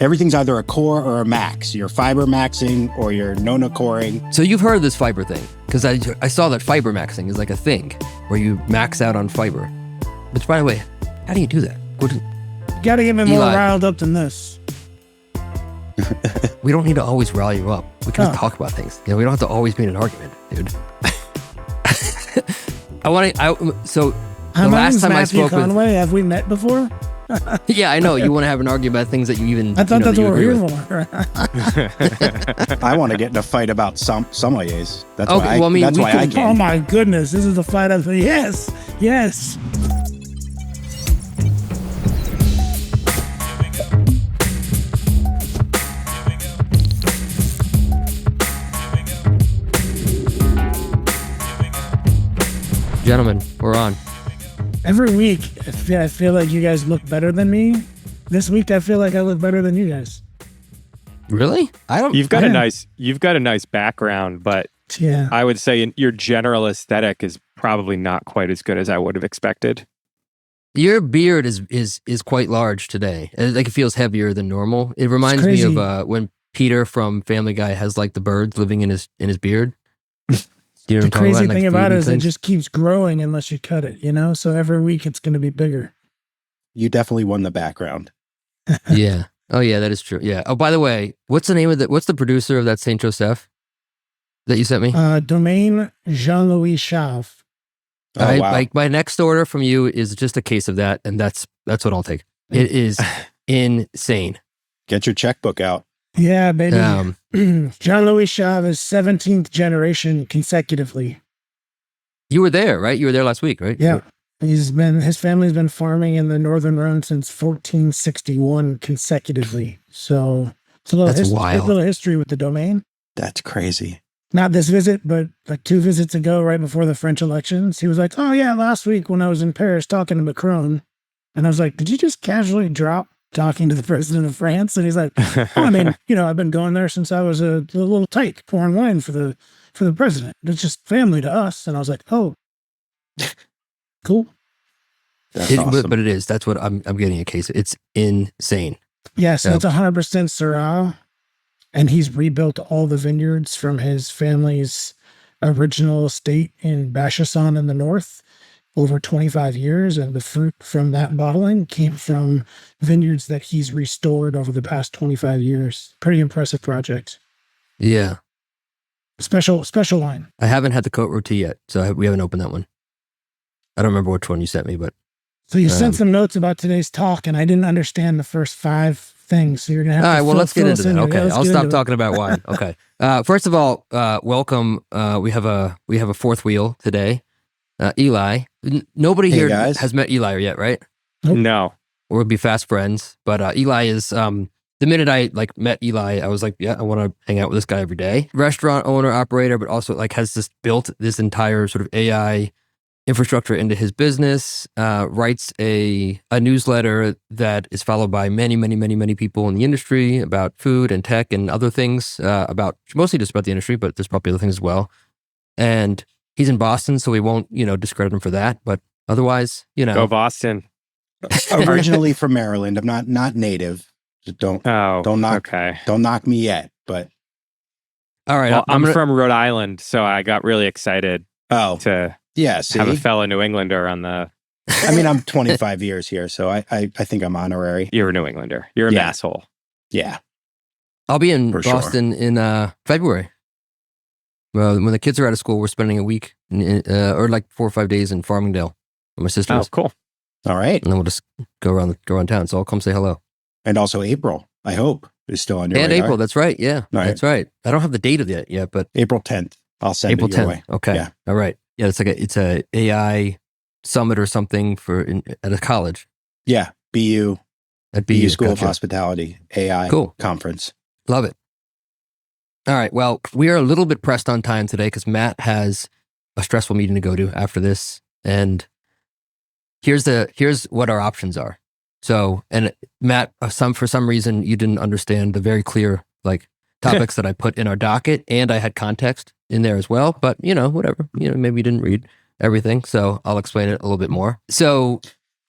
Everything's either a core or a max. You're fiber maxing or you're nona coring. So you've heard of this fiber thing, because I saw that fiber maxing is like a thing where you max out on fiber. Which, by the way, how do you do that? You gotta get me more riled up than this. We don't need to always rile you up. We can just talk about things. We don't have to always be in an argument, dude. So the last time I spoke Conway, have we met before? Yeah, I know. You want to have an argument about things that you even... I thought that's what we're here for. I want to get in a fight about sommeliers. That's okay, why I can. Oh my goodness, this is the fight of the... Yes. Gentlemen, we're on. Every week, I feel like you guys look better than me. This week, I feel like I look better than you guys. Really? You've got a nice background, but yeah, I would say your general aesthetic is probably not quite as good as I would have expected. Your beard is quite large today. Like, it feels heavier than normal. It reminds me of when Peter from Family Guy has like the birds living in his beard. You know the crazy thing about it is it just keeps growing unless you cut it, So every week it's going to be bigger. You definitely won the background. Yeah. Oh yeah, that is true. Yeah. Oh, by the way, what's the producer of that Saint Joseph that you sent me? Domaine Jean-Louis Chave. Oh, wow. Like, my next order from you is just a case of that, and that's what I'll take. It is insane. Get your checkbook out. Yeah, baby. Jean-Louis Chave is 17th generation consecutively. You were there, right? You were there last week, right? Yeah. His family's been farming in the Northern Rhone since 1461 consecutively. So it's a little history with the domain. That's crazy. Not this visit, but like 2 visits ago, right before the French elections, he was like, "Oh yeah, last week when I was in Paris talking to Macron," and I was like, "Did you just casually drop talking to the president of France?" And he's like, "Oh, I mean, I've been going there since I was a little tyke pouring wine for the president. It's just family to us." And I was like, "Oh, cool." That's awesome. But it is. That's what I'm getting a case. It's insane. Yeah, so it's 100% Syrah, and he's rebuilt all the vineyards from his family's original estate in Bachasson in the north over 25 years, and the fruit from that bottling came from vineyards that he's restored over the past 25 years. Pretty impressive project. Yeah. Special wine. I haven't had the Côte Rôtie yet, so we haven't opened that one. I don't remember which one you sent me, but... So you sent some notes about today's talk, and I didn't understand the first 5 things, so you're going to have to... All right, well, let's get into that. Okay, Yeah, I'll stop talking about wine. Okay. First of all, welcome. We have a fourth wheel today. Eli. Nobody here has met Eli yet, right? Nope. No. We'll be fast friends. But Eli is, the minute I met Eli, I was like, yeah, I want to hang out with this guy every day. Restaurant owner, operator, but also has built this entire sort of AI infrastructure into his business, writes a newsletter that is followed by many, many, many, many people in the industry about food and tech and other things, mostly just about the industry, but there's probably other things as well. And he's in Boston, so we won't, discredit him for that. But otherwise, Go Boston. Originally from Maryland. I'm not native. Just don't knock me yet. But all right, well, I'm from Rhode Island, so I got really excited. To have a fellow New Englander on the... I mean, I'm 25 years here, so I think I'm honorary. You're a New Englander. You're an asshole. Yeah. I'll be in Boston in February. Well, when the kids are out of school, we're spending a week or like 4 or 5 days in Farmingdale with my sisters. Oh, cool. All right. And then we'll just go around town. So I'll come say hello. And also April, I hope, is still on your radar. And April, that's right. Yeah, right. That's right. I don't have the date of it yet, but... April 10th. I'll send April it your 10th. way. Okay. Yeah. All right. Yeah, it's a AI summit or something at a college. Yeah, BU. At BU School of Hospitality AI conference. Love it. All right. Well, we are a little bit pressed on time today because Matt has a stressful meeting to go to after this, and here's what our options are. So, and Matt, for some reason, you didn't understand the very clear topics that I put in our docket, and I had context in there as well, but whatever, maybe you didn't read everything. So I'll explain it a little bit more. So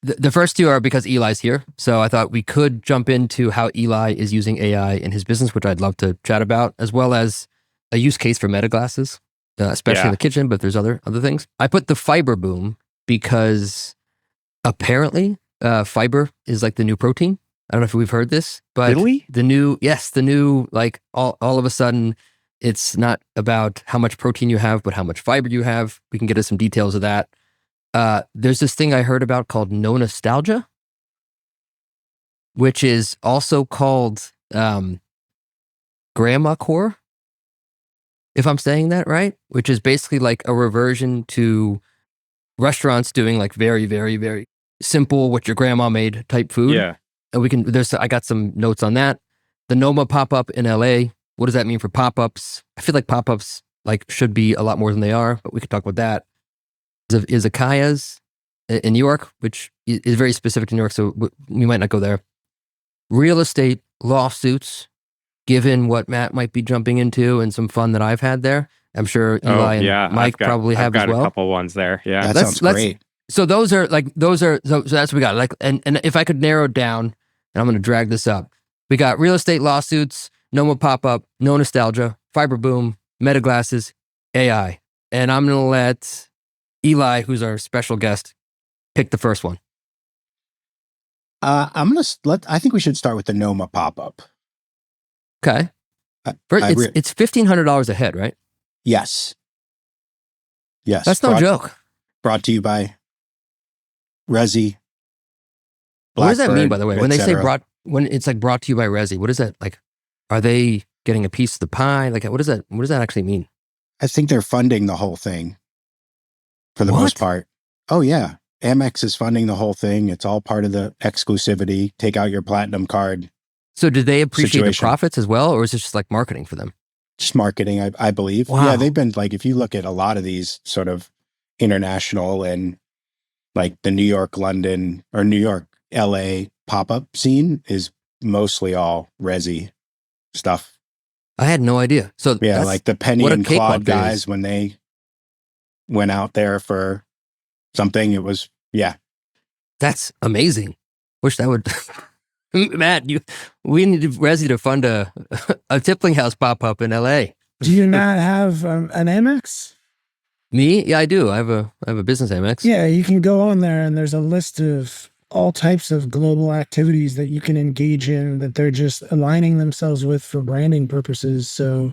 The first two are because Eli's here. So I thought we could jump into how Eli is using AI in his business, which I'd love to chat about, as well as a use case for meta glasses, especially in the kitchen, but there's other things. I put the fiber boom because apparently fiber is like the new protein. I don't know if we've heard this, but really? the new, like all of a sudden, it's not about how much protein you have, but how much fiber you have. We can get into some details of that. There's this thing I heard about called no nostalgia, which is also called grandma core, if I'm saying that right, which is basically like a reversion to restaurants doing like very, very, very simple, what your grandma made type food. Yeah. And I got some notes on that. The Noma pop-up in LA. What does that mean for pop-ups? I feel like pop-ups like should be a lot more than they are, but we could talk about that. Izakayas in New York, which is very specific to New York, so we might not go there. Real estate lawsuits, given what Matt might be jumping into and some fun that I've had there. I'm sure Eli and Mike probably have as well. I've got a couple ones there. Yeah, that sounds great. So those are so that's what we got. Like, and if I could narrow it down, and I'm going to drag this up, we got real estate lawsuits, Noma pop-up, no nostalgia, fiber boom, meta glasses, AI, and I'm going to let Eli, who's our special guest, pick the first one. I think we should start with the Noma pop-up. Okay. It's $1,500 a head, right? Yes. That's no joke. Brought to you by Resi. What does that mean, by the way? When they say when it's like brought to you by Resi, what is that like? Are they getting a piece of the pie? Like, what does that actually mean? I think they're funding the whole thing for the most part. Oh yeah. Amex is funding the whole thing. It's all part of the exclusivity. Take out your platinum card. So did they appreciate the profits as well? Or is it just like marketing for them? Just marketing, I believe. Wow. Yeah, they've been like, if you look at a lot of these sort of international and like the New York, London or New York, LA pop-up scene is mostly all Resi stuff. I had no idea. So yeah, like the Penny and Claude guys, when they went out there for something, it was, yeah. That's amazing. Wish that would... Matt, we need Resi to fund a tippling house pop-up in LA. Do you not have an Amex? Me? Yeah, I do. I have a business Amex. Yeah, you can go on there and there's a list of all types of global activities that you can engage in that they're just aligning themselves with for branding purposes. So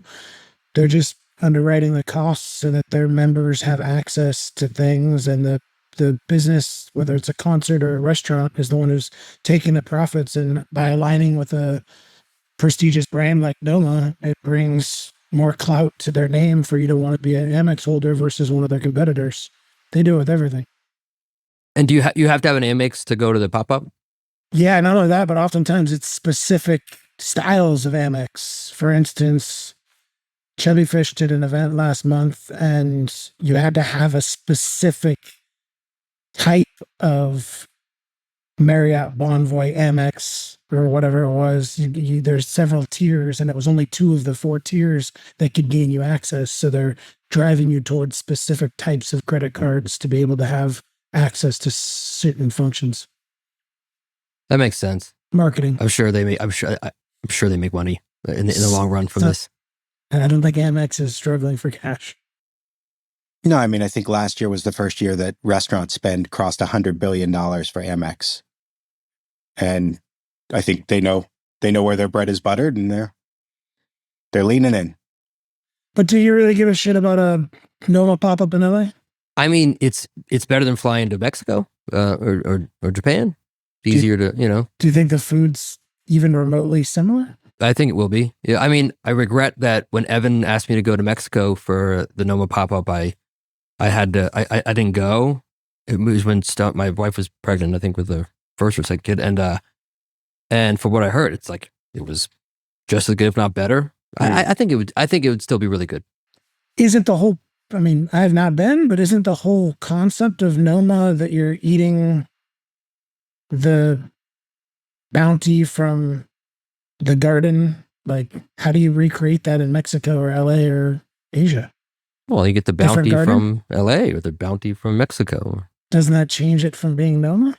they're just underwriting the costs so that their members have access to things, and the business, whether it's a concert or a restaurant, is the one who's taking the profits. And by aligning with a prestigious brand like Noma, it brings more clout to their name for you to want to be an Amex holder versus one of their competitors. They do it with everything. And do you have to have an Amex to go to the pop-up? Yeah, not only that, but oftentimes it's specific styles of Amex. For instance, Chubby Fish did an event last month and you had to have a specific type of Marriott Bonvoy Amex or whatever it was. There's several tiers, and it was only 2 of the 4 tiers that could gain you access. So they're driving you towards specific types of credit cards to be able to have access to certain functions. That makes sense. Marketing. I'm sure they make money in the long run from this. And I don't think Amex is struggling for cash. No, I mean, I think last year was the first year that restaurant spend crossed $100 billion for Amex. And I think they know where their bread is buttered, and they're leaning in. But do you really give a shit about a Noma pop-up in LA? I mean, it's better than flying to Mexico or Japan. It's easier to, Do you think the food's even remotely similar? I think it will be. Yeah, I mean, I regret that when Evan asked me to go to Mexico for the Noma pop-up, I didn't go. It was when my wife was pregnant, I think, with the first or second kid, and from what I heard, it's like it was just as good, if not better. I think it would still be really good. Isn't the whole? I mean, I have not been, but isn't the whole concept of Noma that you're eating the bounty from the garden? Like, how do you recreate that in Mexico or LA or Asia? Well, you get the bounty from LA or the bounty from Mexico. Doesn't that change it from being Noma?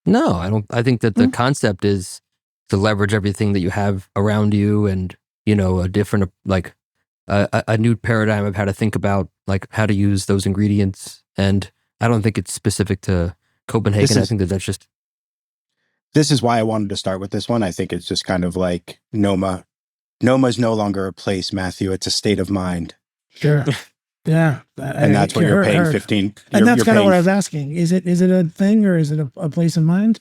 No, I don't. I think that the concept is to leverage everything that you have around you, and a different a new paradigm of how to think about how to use those ingredients. And I don't think it's specific to Copenhagen. I think that's just. This is why I wanted to start with this one. I think it's just kind of like Noma. Noma is no longer a place, Matthew. It's a state of mind. Sure. Yeah. And that's what you're paying 15. And that's kind of what I was asking. Is it a thing or is it a place of mind?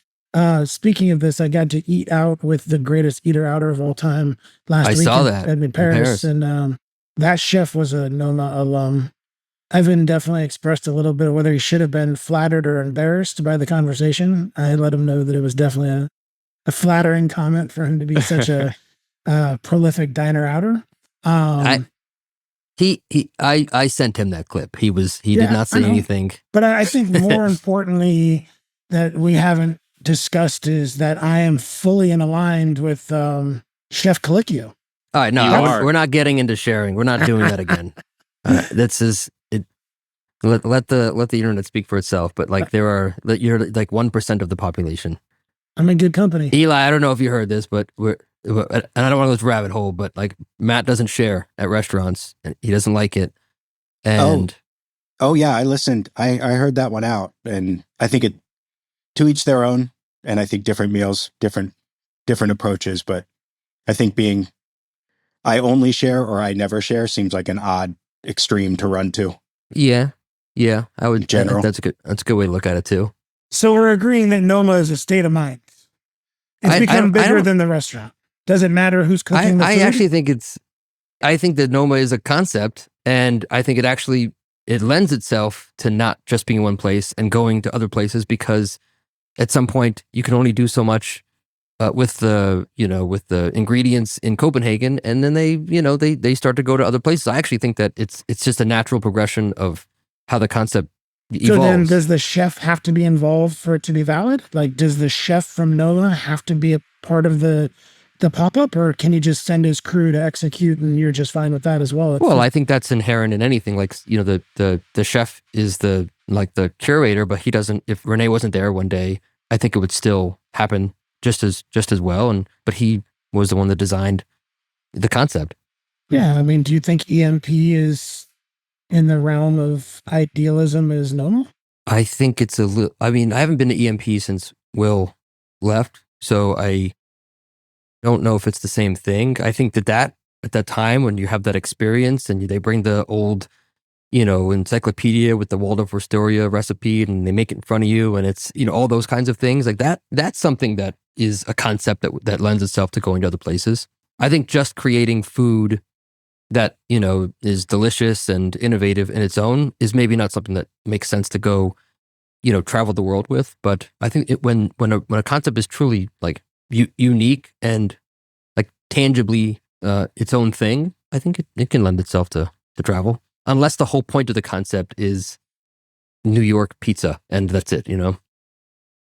Speaking of this, I got to eat out with the greatest eater outer of all time last week. I saw that in Paris. And that chef was a Noma alum. Evan definitely expressed a little bit of whether he should have been flattered or embarrassed by the conversation. I let him know that it was definitely a flattering comment for him to be such a prolific diner outer. I sent him that clip. He did not say anything. But I think more importantly that we haven't discussed is that I am fully aligned with Chef Colicchio. All right, no, we're not getting into sharing. We're not doing that again. This is it. Let the internet speak for itself. But you're like 1% of the population. I'm in good company. Eli, I don't know if you heard this, but and I don't want to go this rabbit hole, but Matt doesn't share at restaurants, and he doesn't like it. And yeah, I listened. I heard that one out, and I think it to each their own. And I think different meals, different approaches. But I think being I only share or I never share seems like an odd extreme to run to. Yeah, I would. In general, that's a good way to look at it too. So we're agreeing that Noma is a state of mind. It's become bigger than the restaurant. Does it matter who's cooking the food? I actually think I think that Noma is a concept, and I think it lends itself to not just being in one place and going to other places, because at some point you can only do so much with the ingredients in Copenhagen, and then they start to go to other places. I actually think that it's just a natural progression of how the concept evolves. So then does the chef have to be involved for it to be valid? Does the chef from Noma have to be a part of the pop-up, or can he just send his crew to execute and you're just fine with that as well? Well, I think that's inherent in anything. The chef is the curator, but he doesn't. If Renee wasn't there one day, I think it would still happen just as well. But he was the one that designed the concept. Yeah, I mean, do you think EMP is in the realm of idealism as Noma? I think it's a little. I mean, I haven't been to EMP since Will left, so I don't know if it's the same thing. I think that at that time when you have that experience and they bring the old, encyclopedia with the Waldorf Astoria recipe and they make it in front of you, and it's all those kinds of things like that. That's something that is a concept that lends itself to going to other places. I think just creating food that is delicious and innovative in its own is maybe not something that makes sense to go travel the world with. But I think when a concept is truly unique and tangibly its own thing, I think it can lend itself to travel, unless the whole point of the concept is New York pizza and that's it.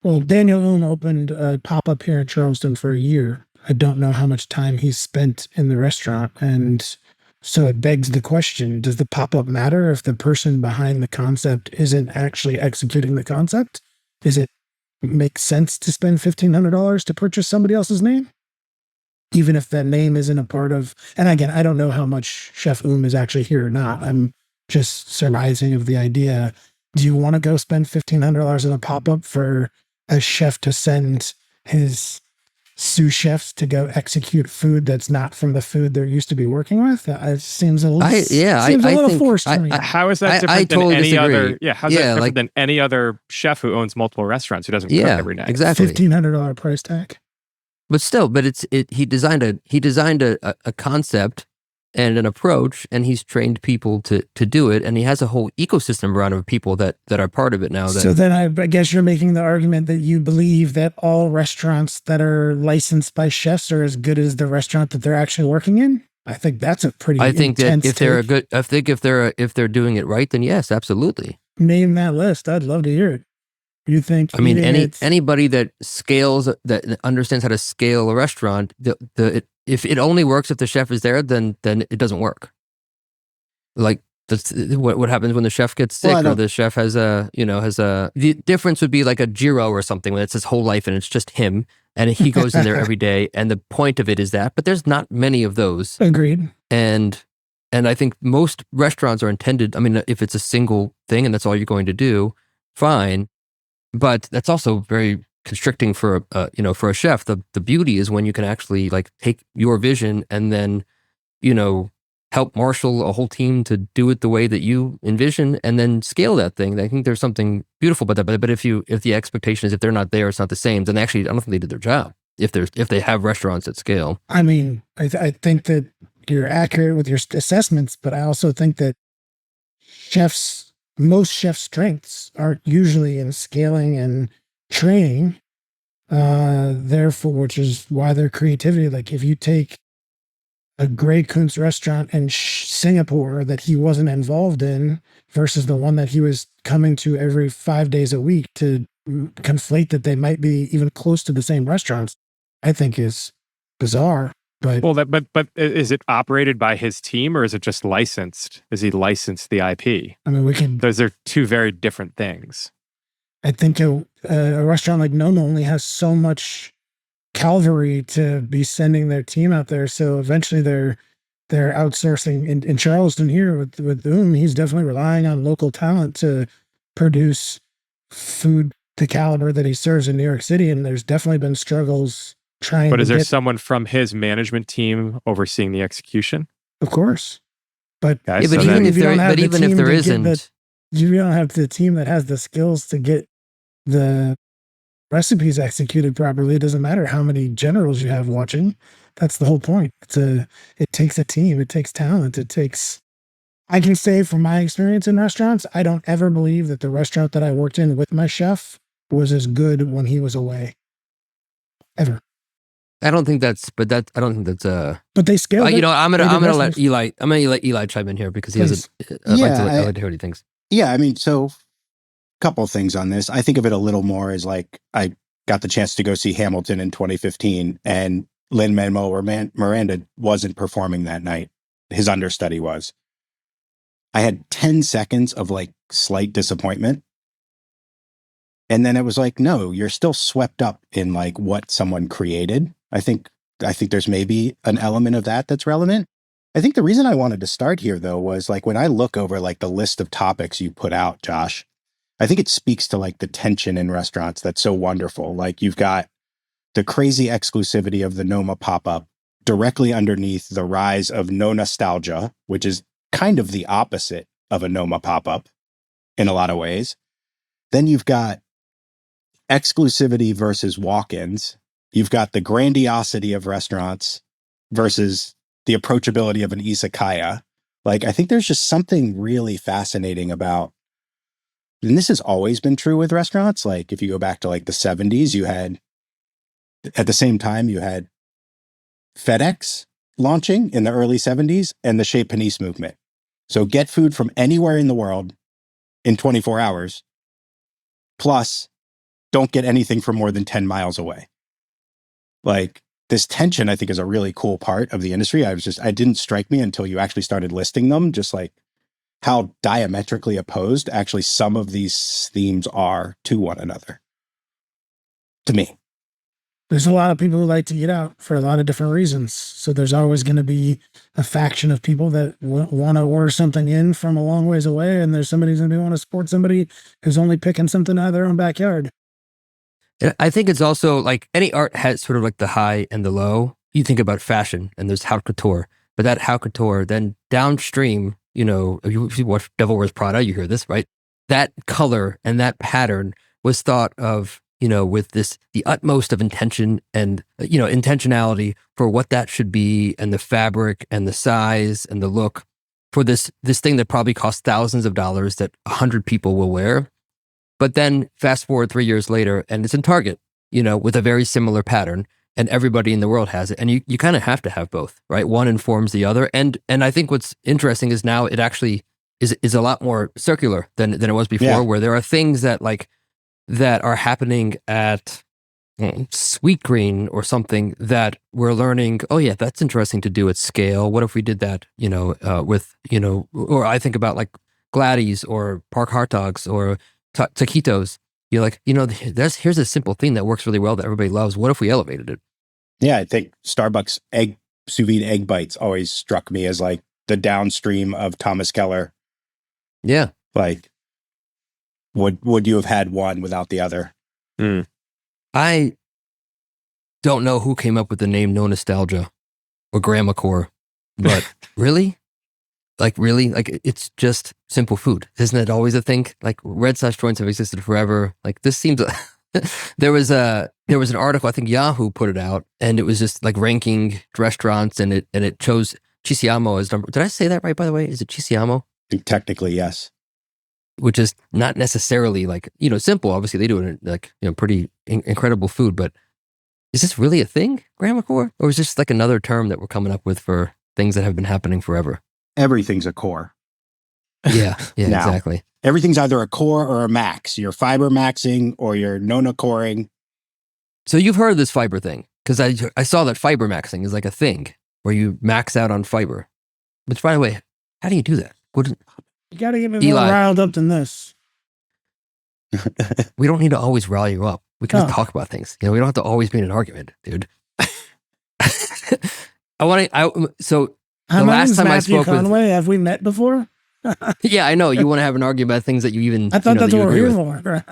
Well, Daniel Oon opened a pop-up here in Charleston for a year. I don't know how much time he's spent in the restaurant, and so it begs the question, does the pop-up matter if the person behind the concept isn't actually executing the concept? Does it make sense to spend $1,500 to purchase somebody else's name? Even if that name isn't a part of, and again, I don't know how much Chef is actually here or not. I'm just surmising of the idea. Do you want to go spend $1,500 on a pop-up for a chef to send his sous chefs to go execute food that's not from the food they're used to be working with? It seems a little forced for me. How is that different than any other? Yeah, how's that different than any other chef who owns multiple restaurants who doesn't cook every night? Exactly, $1,500 price tag. But still, he designed a concept and an approach, and he's trained people to do it, and he has a whole ecosystem around of people that are part of it now. So then I guess you're making the argument that you believe that all restaurants that are licensed by chefs are as good as the restaurant that they're actually working in. I think that's a pretty. I think that if they're take. if they're doing it right, then yes, absolutely. Name that list. I'd love to hear it. You think? I mean, anybody that scales, that understands how to scale a restaurant, if it only works if the chef is there, then it doesn't work. That's what happens when the chef gets sick, or the chef has the difference would be like a Jiro or something when it's his whole life and it's just him and he goes in there every day. And the point of it is that, but there's not many of those. Agreed. And I think most restaurants are intended, I mean, if it's a single thing and that's all you're going to do, fine. But that's also very constricting for a chef. The beauty is when you can actually like take your vision and then, help marshal a whole team to do it the way that you envision and then scale that thing. I think there's something beautiful about that. But if the expectation is if they're not there, it's not the same, then actually I don't think they did their job. If they have restaurants at scale. I mean, I think that you're accurate with your assessments, but I also think that most chefs' strengths are usually in scaling and training. Therefore, which is why their creativity, like if you take a Grey Kuntz restaurant in Singapore that he wasn't involved in versus the one that he was coming to every 5 days a week, to conflate that they might be even close to the same restaurants, I think is bizarre. But is it operated by his team or is it just licensed? Is he licensed the IP? I mean, those are two very different things. I think a restaurant like Noma only has so much cavalry to be sending their team out there. So eventually they're outsourcing in Charleston here with whom he's definitely relying on local talent to produce food the caliber that he serves in New York City. And there's definitely been struggles trying. But is there someone from his management team overseeing the execution? Of course. But if there isn't, you don't have the team that has the skills to get the recipes executed properly. It doesn't matter how many generals you have watching. That's the whole point. It takes a team. It takes talent. I can say from my experience in restaurants, I don't ever believe that the restaurant that I worked in with my chef was as good when he was away. Ever. I don't think that's. But they scaled. I'm gonna let Eli chime in here because he has. I'd like to hear what he thinks. Yeah, I mean, so couple of things on this. I think of it a little more as like I got the chance to go see Hamilton in 2015, and Lin-Manuel Miranda wasn't performing that night. His understudy was. I had 10 seconds of like slight disappointment. And then it was like, no, you're still swept up in like what someone created. I think there's maybe an element of that that's relevant. I think the reason I wanted to start here though was like when I look over like the list of topics you put out, Josh, I think it speaks to like the tension in restaurants that's so wonderful. Like you've got the crazy exclusivity of the Noma pop-up directly underneath the rise of no nostalgia, which is kind of the opposite of a Noma pop-up in a lot of ways. Then you've got exclusivity versus walk-ins. You've got the grandiosity of restaurants versus the approachability of an izakaya. Like, I think there's just something really fascinating about, and this has always been true with restaurants. Like, if you go back to like the 70s, you had, at the same time, you had FedEx launching in the early 70s and the Chez Panisse movement. So get food from anywhere in the world in 24 hours, plus don't get anything from more than 10 miles away. Like, this tension, I think, is a really cool part of the industry. It didn't strike me until you actually started listing them, just like how diametrically opposed actually some of these themes are to one another. To me. There's a lot of people who like to eat out for a lot of different reasons. So there's always going to be a faction of people that want to order something in from a long ways away. And there's somebody who's going to want to support somebody who's only picking something out of their own backyard. I think it's also like any art has sort of like the high and the low. You think about fashion and there's haute couture, but that haute couture then downstream, if you watch Devil Wears Prada, you hear this, right? That color and that pattern was thought of, with the utmost of intention and, intentionality for what that should be and the fabric and the size and the look for this thing that probably costs thousands of dollars that 100 people will wear. But then fast forward 3 years later and it's in Target, with a very similar pattern and everybody in the world has it. And you kind of have to have both, right? One informs the other. And I think what's interesting is now it actually is a lot more circular than it was before, where there are things that are happening at sweet green or something that we're learning, oh yeah, that's interesting to do at scale. What if we did that, with, or I think about like Gladys or Park hot dogs or taquitos. You're like, here's a simple thing that works really well that everybody loves. What if we elevated it? Yeah, I think Starbucks sous vide egg bites always struck me as like the downstream of Thomas Keller. Yeah. Like, would you have had one without the other? I don't know who came up with the name No Nostalgia or Grandma Core, but really? Like, it's just simple food. Isn't it always a thing? Like, red sauce joints have existed forever. Like, this seems... There was an article, I think Yahoo put it out, and it was just like ranking restaurants, and it chose Chisiamo as number... Did I say that right, by the way? Is it Chisiamo? Technically, yes. Which is not necessarily like, simple. Obviously, they do it like, pretty incredible food, but is this really a thing, Grandma Core? Or is this like another term that we're coming up with for things that have been happening forever? Everything's a core. Yeah, Now, exactly. Everything's either a core or a max. You're fiber maxing or you're nona coring. So you've heard of this fiber thing, because I saw that fiber maxing is like a thing where you max out on fiber. Which, by the way, how do you do that? You got to get me more riled up than this. We don't need to always rile you up. We can just talk about things. We don't have to always be in an argument, dude. So the last time I spoke Conway, with... have we met before? Yeah, I know. You want to have an argument about things that you even... I thought that's what we're here for.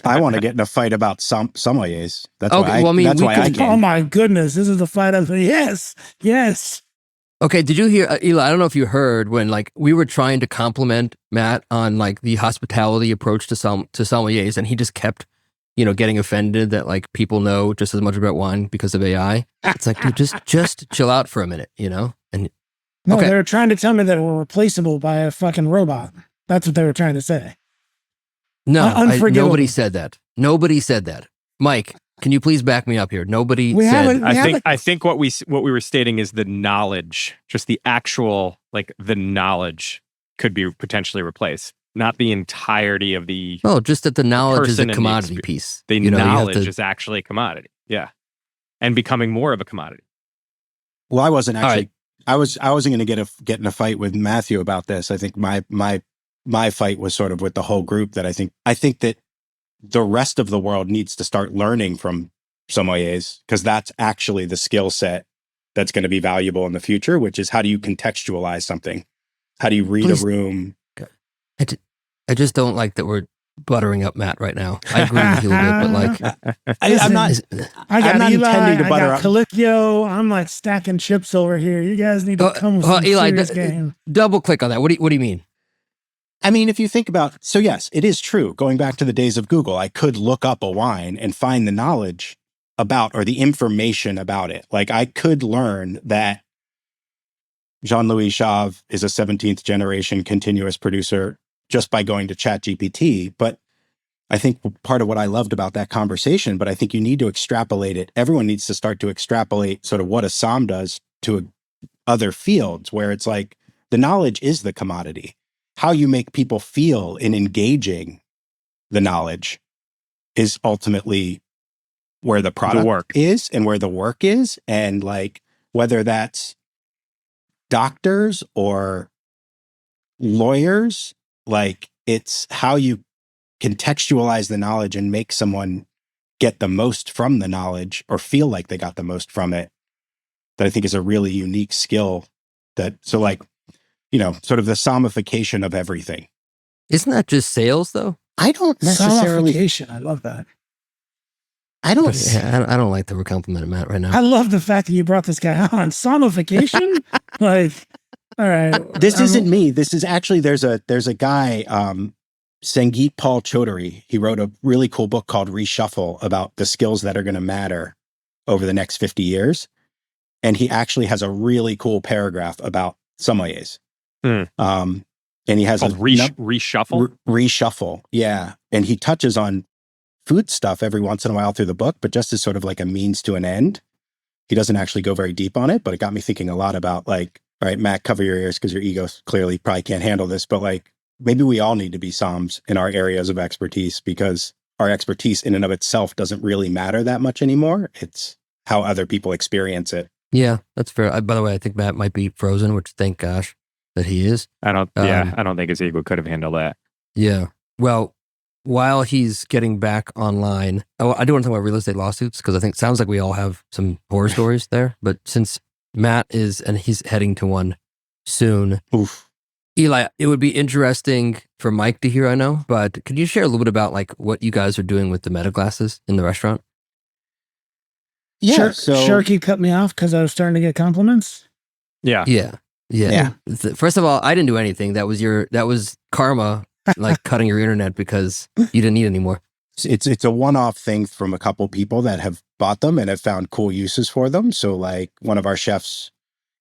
I want to get in a fight about sommeliers. That's okay, why I came. Oh my goodness, this is the fight of... Yes. Okay, did you hear, Eli, I don't know if you heard when like we were trying to compliment Matt on like the hospitality approach to sommeliers, and he just kept, getting offended that like people know just as much about wine because of AI. It's like, dude, just chill out for a minute, And no, they were trying to tell me that we're replaceable by a fucking robot. That's what they were trying to say. No, nobody said that. Nobody said that. Mike, can you please back me up here? Nobody said. I think what we were stating is the knowledge, just the actual the knowledge could be potentially replaced, not the entirety of the. Oh, just that the knowledge is a commodity piece. The knowledge is actually a commodity. Yeah, and becoming more of a commodity. Well, I wasn't actually. I wasn't going to get in a fight with Matthew about this. I think my fight was sort of with the whole group that I think that the rest of the world needs to start learning from sommeliers, because that's actually the skill set that's going to be valuable in the future, which is how do you contextualize something? How do you read a room? I just don't like that we're buttering up Matt right now. I agree with you a bit, but I'm not intending to butter up. Colicchio, I'm like stacking chips over here. You guys need to come with some Eli, serious game. Double click on that. What do you mean? I mean, if you think about, so yes, it is true. Going back to the days of Google, I could look up a wine and find the knowledge about, or the information about it. Like I could learn that Jean-Louis Chauve is a 17th generation continuous producer just by going to ChatGPT. But I think part of what I loved about that conversation, but I think you need to extrapolate it. Everyone needs to start to extrapolate sort of what a SOM does to other fields, where it's like the knowledge is the commodity. How you make people feel in engaging the knowledge is ultimately where the product is and where the work is. And like, whether that's doctors or lawyers, like it's how you contextualize the knowledge and make someone get the most from the knowledge or feel like they got the most from it, that I think is a really unique skill sort of the somification of everything. Isn't that just sales though? I don't necessarily. Somification, I love that. I don't like that we're complimenting Matt right now. I love the fact that you brought this guy on. Somification? Like, all right. This isn't me. This is actually, there's a guy, Sangeet Paul Chaudhary. He wrote a really cool book called Reshuffle about the skills that are going to matter over the next 50 years. And he actually has a really cool paragraph about sommeliers. And he has reshuffle. Reshuffle, yeah. And he touches on food stuff every once in a while through the book, but just as sort of like a means to an end. He doesn't actually go very deep on it, but it got me thinking a lot about like, all right, Matt, cover your ears because your ego clearly probably can't handle this, but like maybe we all need to be SOMs in our areas of expertise, because our expertise in and of itself doesn't really matter that much anymore. It's how other people experience it. Yeah, that's fair. By the way, I think Matt might be frozen, which thank gosh that he is. I don't think his ego could have handled that. Yeah. Well, while he's getting back online, I do want to talk about real estate lawsuits because I think it sounds like we all have some horror stories there. But since Matt is, and he's heading to one soon. Oof. Eli, it would be interesting for Mike to hear, I know, but could you share a little bit about like what you guys are doing with the meta glasses in the restaurant? Yeah. Sharky cut me off because I was starting to get compliments. Yeah. First of all, I didn't do anything. That was karma, like cutting your internet because you didn't need anymore. It's a one-off thing from a couple people that have bought them and have found cool uses for them. So like one of our chefs,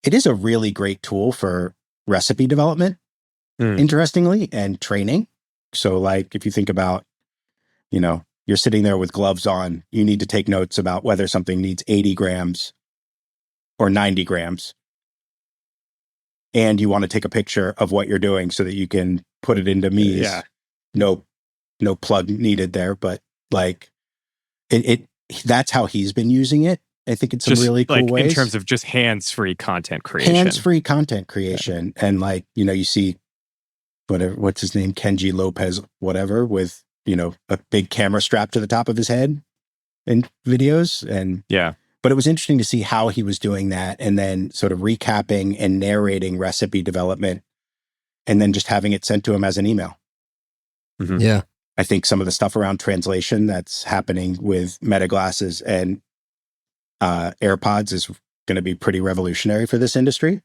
it is a really great tool for recipe development, interestingly, and training. So like if you think about, you're sitting there with gloves on, you need to take notes about whether something needs 80 grams or 90 grams. And you want to take a picture of what you're doing so that you can put it into Mies. Yeah. No plug needed there, but like that's how he's been using it. I think it's some really cool ways. In terms of just hands-free content creation. And like, you see what's his name? Kenji Lopez, whatever, with, a big camera strapped to the top of his head in videos. And yeah. But it was interesting to see how he was doing that and then sort of recapping and narrating recipe development and then just having it sent to him as an email. Mm-hmm. Yeah. I think some of the stuff around translation that's happening with meta glasses and AirPods is going to be pretty revolutionary for this industry.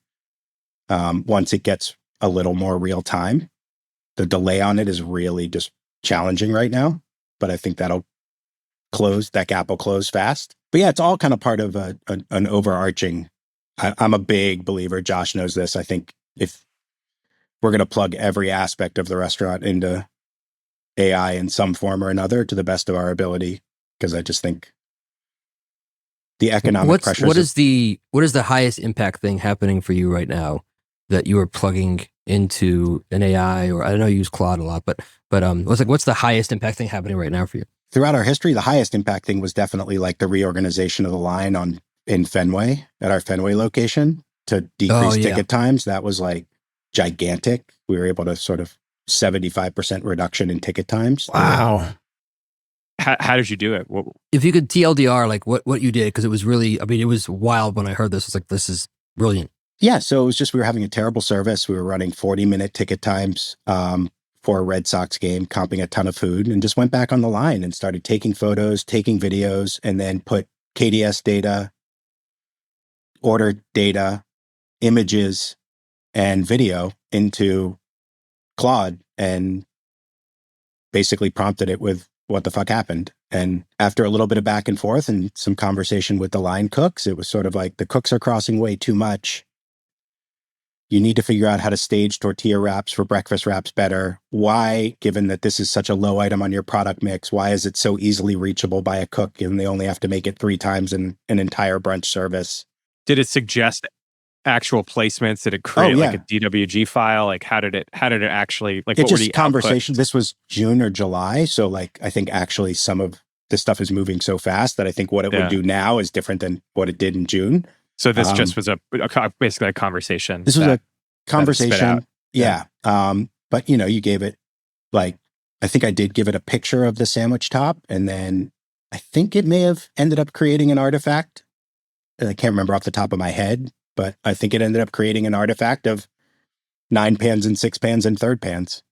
Once it gets a little more real time, the delay on it is really just challenging right now, but I think that gap will close fast. But yeah, it's all kind of part of an overarching, I'm a big believer, Josh knows this. I think if we're going to plug every aspect of the restaurant into AI in some form or another to the best of our ability, because I just think the economic pressures. What is the highest impact thing happening for you right now that you are plugging into an AI, or I know you use Cloud a lot, but what's the highest impact thing happening right now for you? Throughout our history, the highest impact thing was definitely like the reorganization of the line in Fenway at our Fenway location to decrease ticket times. That was like gigantic. We were able to sort of 75% reduction in ticket times. Wow. How did you do it? If you could TLDR, like what you did, because it was really, it was wild when I heard this. It's like, this is brilliant. Yeah. So it was just, we were having a terrible service. We were running 40-minute ticket times for a Red Sox game, comping a ton of food, and just went back on the line and started taking photos, taking videos, and then put KDS data, order data, images, and video into Claude and basically prompted it with what the fuck happened. And after a little bit of back and forth and some conversation with the line cooks, it was sort of like, the cooks are crossing way too much. You need to figure out how to stage tortilla wraps for breakfast wraps better. Why, given that this is such a low item on your product mix, why is it so easily reachable by a cook and they only have to make it 3 times in an entire brunch service? Did it suggest actual placements? Did it create like a DWG file? Like how did it actually, like, it what were just the conversation? outputs? This was June or July. So like, I think actually some of this stuff is moving so fast that I think what it would do now is different than what it did in June. So this just was basically a conversation. This was a conversation. Yeah. But you gave it I think I did give it a picture of the sandwich top, and then I think it may have ended up creating an artifact. I can't remember off the top of my head, but I think it ended up creating an artifact of 9 pans and 6 pans and third pans,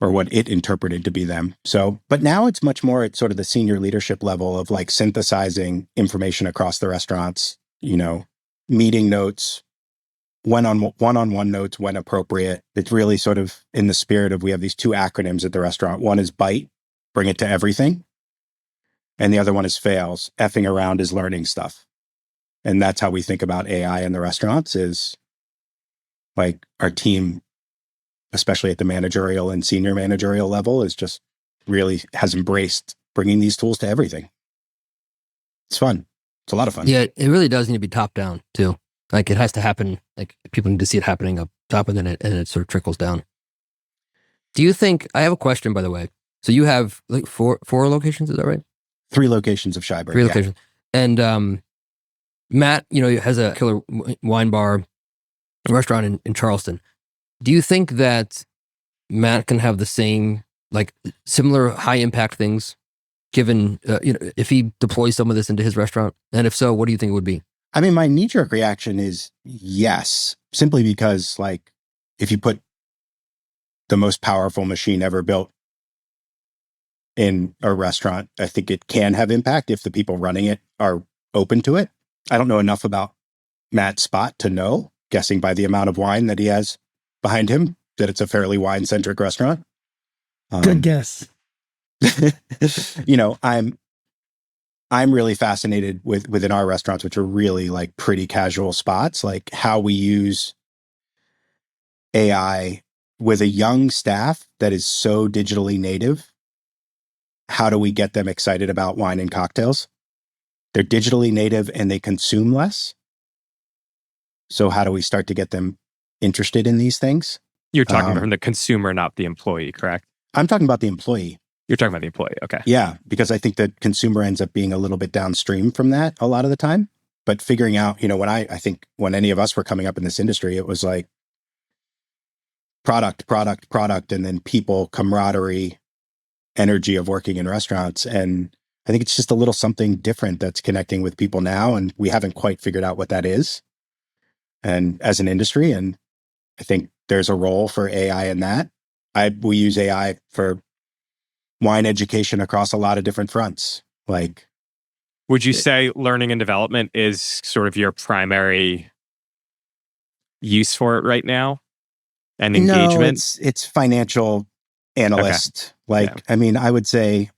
or what it interpreted to be them. So, but now it's much more at sort of the senior leadership level of like synthesizing information across the restaurants, meeting notes, one-on-one notes when appropriate. It's really sort of in the spirit of, we have these 2 acronyms at the restaurant. One is BITE, bring it to everything. And the other one is FAILS, effing around is learning stuff. And that's how we think about AI in the restaurants, is like our team, especially at the managerial and senior managerial level, is just really has embraced bringing these tools to everything. It's fun. It's a lot of fun. Yeah, it really does need to be top down too. Like it has to happen, like people need to see it happening up top, and then it sort of trickles down. Do you think, I have a question, by the way. So you have like four locations, is that right? 3 locations of Scheiber. 3 locations. And Matt, has a killer wine bar, restaurant in Charleston. Do you think that Matt can have the same, like similar high impact things given, if he deploys some of this into his restaurant? And if so, what do you think it would be? I mean, my knee-jerk reaction is yes, simply because, like, if you put the most powerful machine ever built in a restaurant, I think it can have impact if the people running it are open to it. I don't know enough about Matt's spot to know, guessing by the amount of wine that he has behind him, that it's a fairly wine-centric restaurant. Good guess. I'm really fascinated within our restaurants, which are really like pretty casual spots, like how we use AI with a young staff that is so digitally native. How do we get them excited about wine and cocktails? They're digitally native and they consume less. So how do we start to get them interested in these things? You're talking from the consumer, not the employee, correct? I'm talking about the employee. You're talking about the employee. Okay. Yeah, because I think the consumer ends up being a little bit downstream from that a lot of the time. But figuring out, I think when any of us were coming up in this industry, it was like product, and then people, camaraderie, energy of working in restaurants. And I think it's just a little something different that's connecting with people now. And we haven't quite figured out what that is. And as an industry, and I think there's a role for AI in that. We use AI for wine education across a lot of different fronts. Like, would you say learning and development is sort of your primary use for it right now? And engagement? No, it's financial analyst. Okay. Like, yeah. I mean, I would say,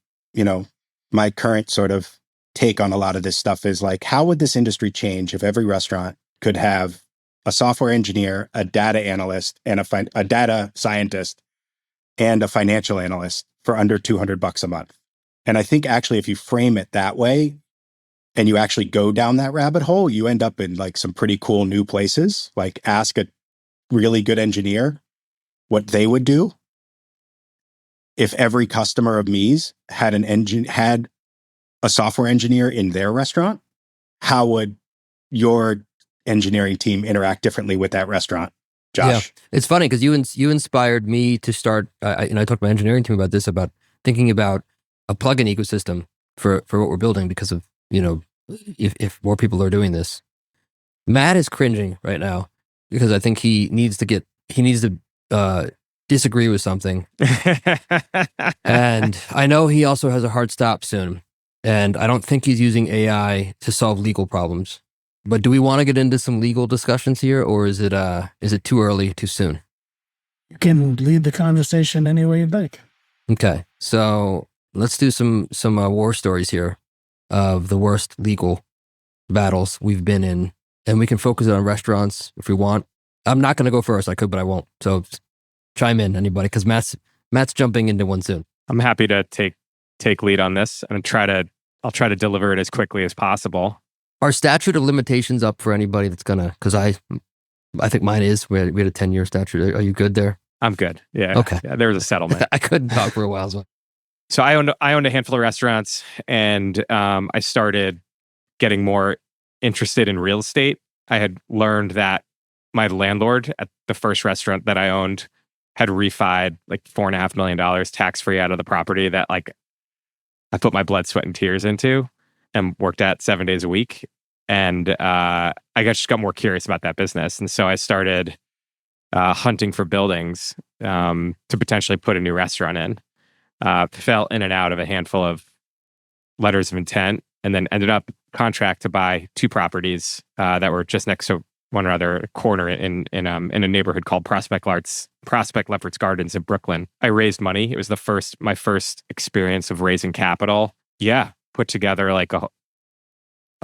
my current sort of take on a lot of this stuff is like, how would this industry change if every restaurant could have a software engineer, a data analyst, and a data scientist, and a financial analyst for under $200 a month? And I think actually, if you frame it that way, and you actually go down that rabbit hole, you end up in like some pretty cool new places. Like, ask a really good engineer what they would do if every customer of Me's had had a software engineer in their restaurant. How would your engineering team interact differently with that restaurant, Josh? Yeah, it's funny because you inspired me to start. I talked to my engineering team about this, about thinking about a plugin ecosystem for what we're building, because of if more people are doing this. Matt is cringing right now because I think he needs to disagree with something. And I know he also has a hard stop soon. And I don't think he's using AI to solve legal problems. But do we want to get into some legal discussions here, or is it too early, too soon? You can lead the conversation any way you'd like. Okay, so let's do some war stories here of the worst legal battles we've been in, and we can focus on restaurants if we want. I'm not going to go first. I could, but I won't. So chime in, anybody, because Matt's jumping into one soon. I'm happy to take lead on this and I'll try to deliver it as quickly as possible. Are statute of limitations up for anybody that's gonna? Because I think mine is. We had a 10-year statute. Are you good there? I'm good. Yeah. Okay. Yeah, there was a settlement. I couldn't talk for a while. So I owned a handful of restaurants, and I started getting more interested in real estate. I had learned that my landlord at the first restaurant that I owned had refied like $4.5 million tax free out of the property that like I put my blood, sweat, and tears into and worked at 7 days a week. And I just got more curious about that business. And so I started hunting for buildings to potentially put a new restaurant in. Fell in and out of a handful of letters of intent, and then ended up contract to buy 2 properties that were just next to one another, corner in a neighborhood called Prospect Lefferts Gardens in Brooklyn. I raised money. It was my first experience of raising capital. Yeah, put together like a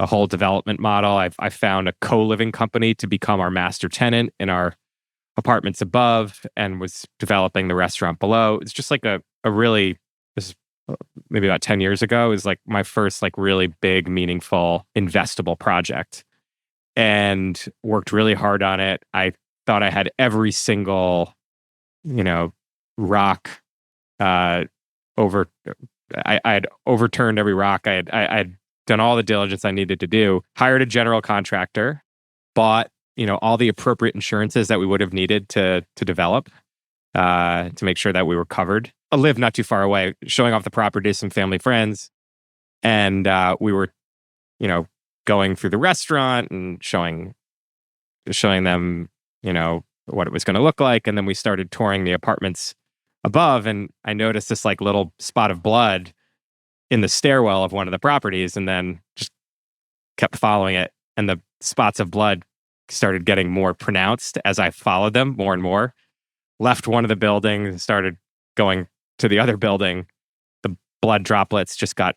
whole development model. I found a co-living company to become our master tenant in our apartments above, and was developing the restaurant below. It's just like a really, this is maybe about 10 years ago, is like my first like really big, meaningful, investable project, and worked really hard on it. I thought I had every single, rock I had overturned every rock. I had done all the diligence I needed to do, hired a general contractor, bought, all the appropriate insurances that we would have needed to develop, to make sure that we were covered. I lived not too far away, showing off the property to some family friends. And we were, going through the restaurant and showing them, what it was going to look like. And then we started touring the apartments above, and I noticed this like little spot of blood in the stairwell of one of the properties, and then just kept following it. And the spots of blood started getting more pronounced as I followed them more and more. Left one of the buildings, started going to the other building. The blood droplets just got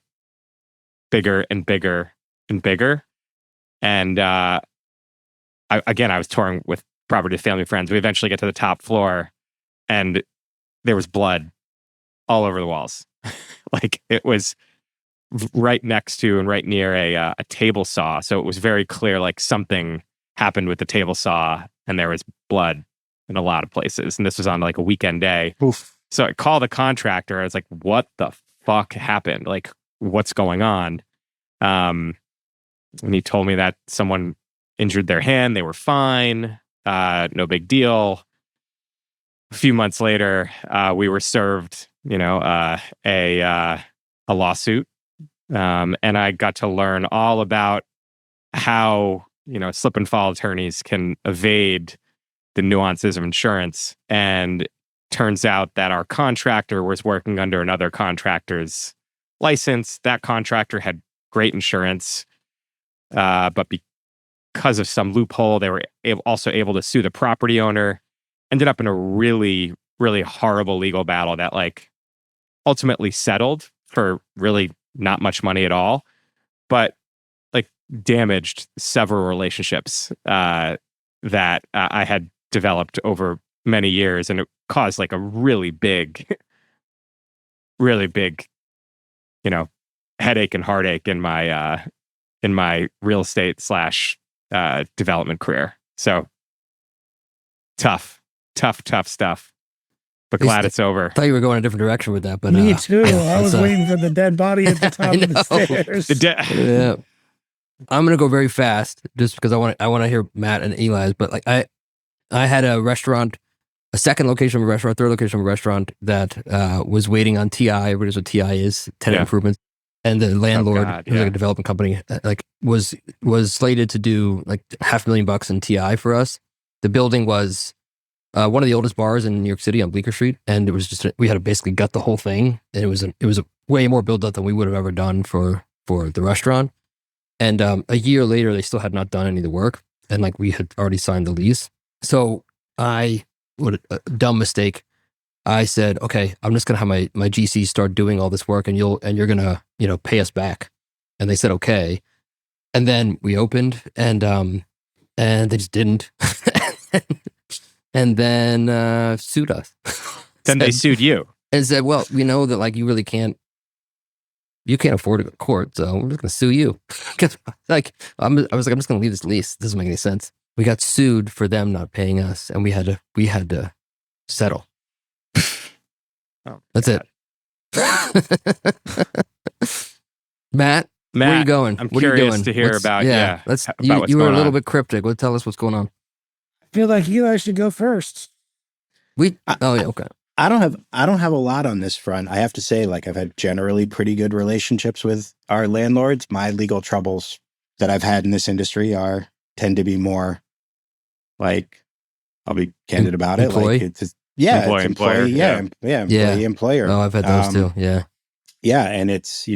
bigger and bigger and bigger. And I was touring with property family friends. We eventually get to the top floor, and there was blood all over the walls. Like it was right next to and right near a table saw. So it was very clear like something happened with the table saw, and there was blood in a lot of places. And this was on like a weekend day. Oof. So I called the contractor. I was like, what the fuck happened? Like, what's going on? And he told me that someone injured their hand. They were fine. No big deal. A few months later, we were served, a lawsuit. And I got to learn all about how, slip and fall attorneys can evade the nuances of insurance. And turns out that our contractor was working under another contractor's license. That contractor had great insurance, but because of some loophole, they were also able to sue the property owner. Ended up in a really, really horrible legal battle that like ultimately settled for really not much money at all, but like damaged several relationships that I had developed over many years, and it caused like a really big, really big, headache and heartache in my real estate / development career. So tough stuff, but glad it's over. I thought you were going a different direction with that, but me too. I was that's, waiting for the dead body at the top of the stairs. yeah. I'm gonna go very fast just because I want to hear Matt and Eli's. But like I had a restaurant, a second location of a restaurant, third location of a restaurant that was waiting on TI. Everybody knows what TI is, tenant improvements. And the landlord, who's like a development company, like was slated to do like $500,000 in TI for us. The building was one of the oldest bars in New York City on Bleecker Street, and it was just we had to basically gut the whole thing, and it was a way more build up than we would have ever done for the restaurant. And a year later, they still had not done any of the work, and like we had already signed the lease. So what a dumb mistake. I said, okay, I'm just gonna have my GC start doing all this work, and you're gonna pay us back. And they said okay. And then we opened, and they just didn't. And then sued us. Then they sued you and said, well, we know that like you can't afford to go to court, so we're just gonna sue you. Like I was like, I'm just gonna leave this lease. It doesn't make any sense. We got sued for them not paying us, and we had to settle. Oh, that's it. Matt, where are you going? I'm what curious are you doing? to hear about you were a little bit cryptic. Tell us what's going on. I feel like Eli should go first. Okay. I don't have a lot on this front. I have to say, like, I've had generally pretty good relationships with our landlords. My legal troubles that I've had in this industry tend to be more like, I'll be candid about employee? it. Like it's employee, employer. Employee, employer. Oh, I've had those too. Yeah. Yeah. And it's,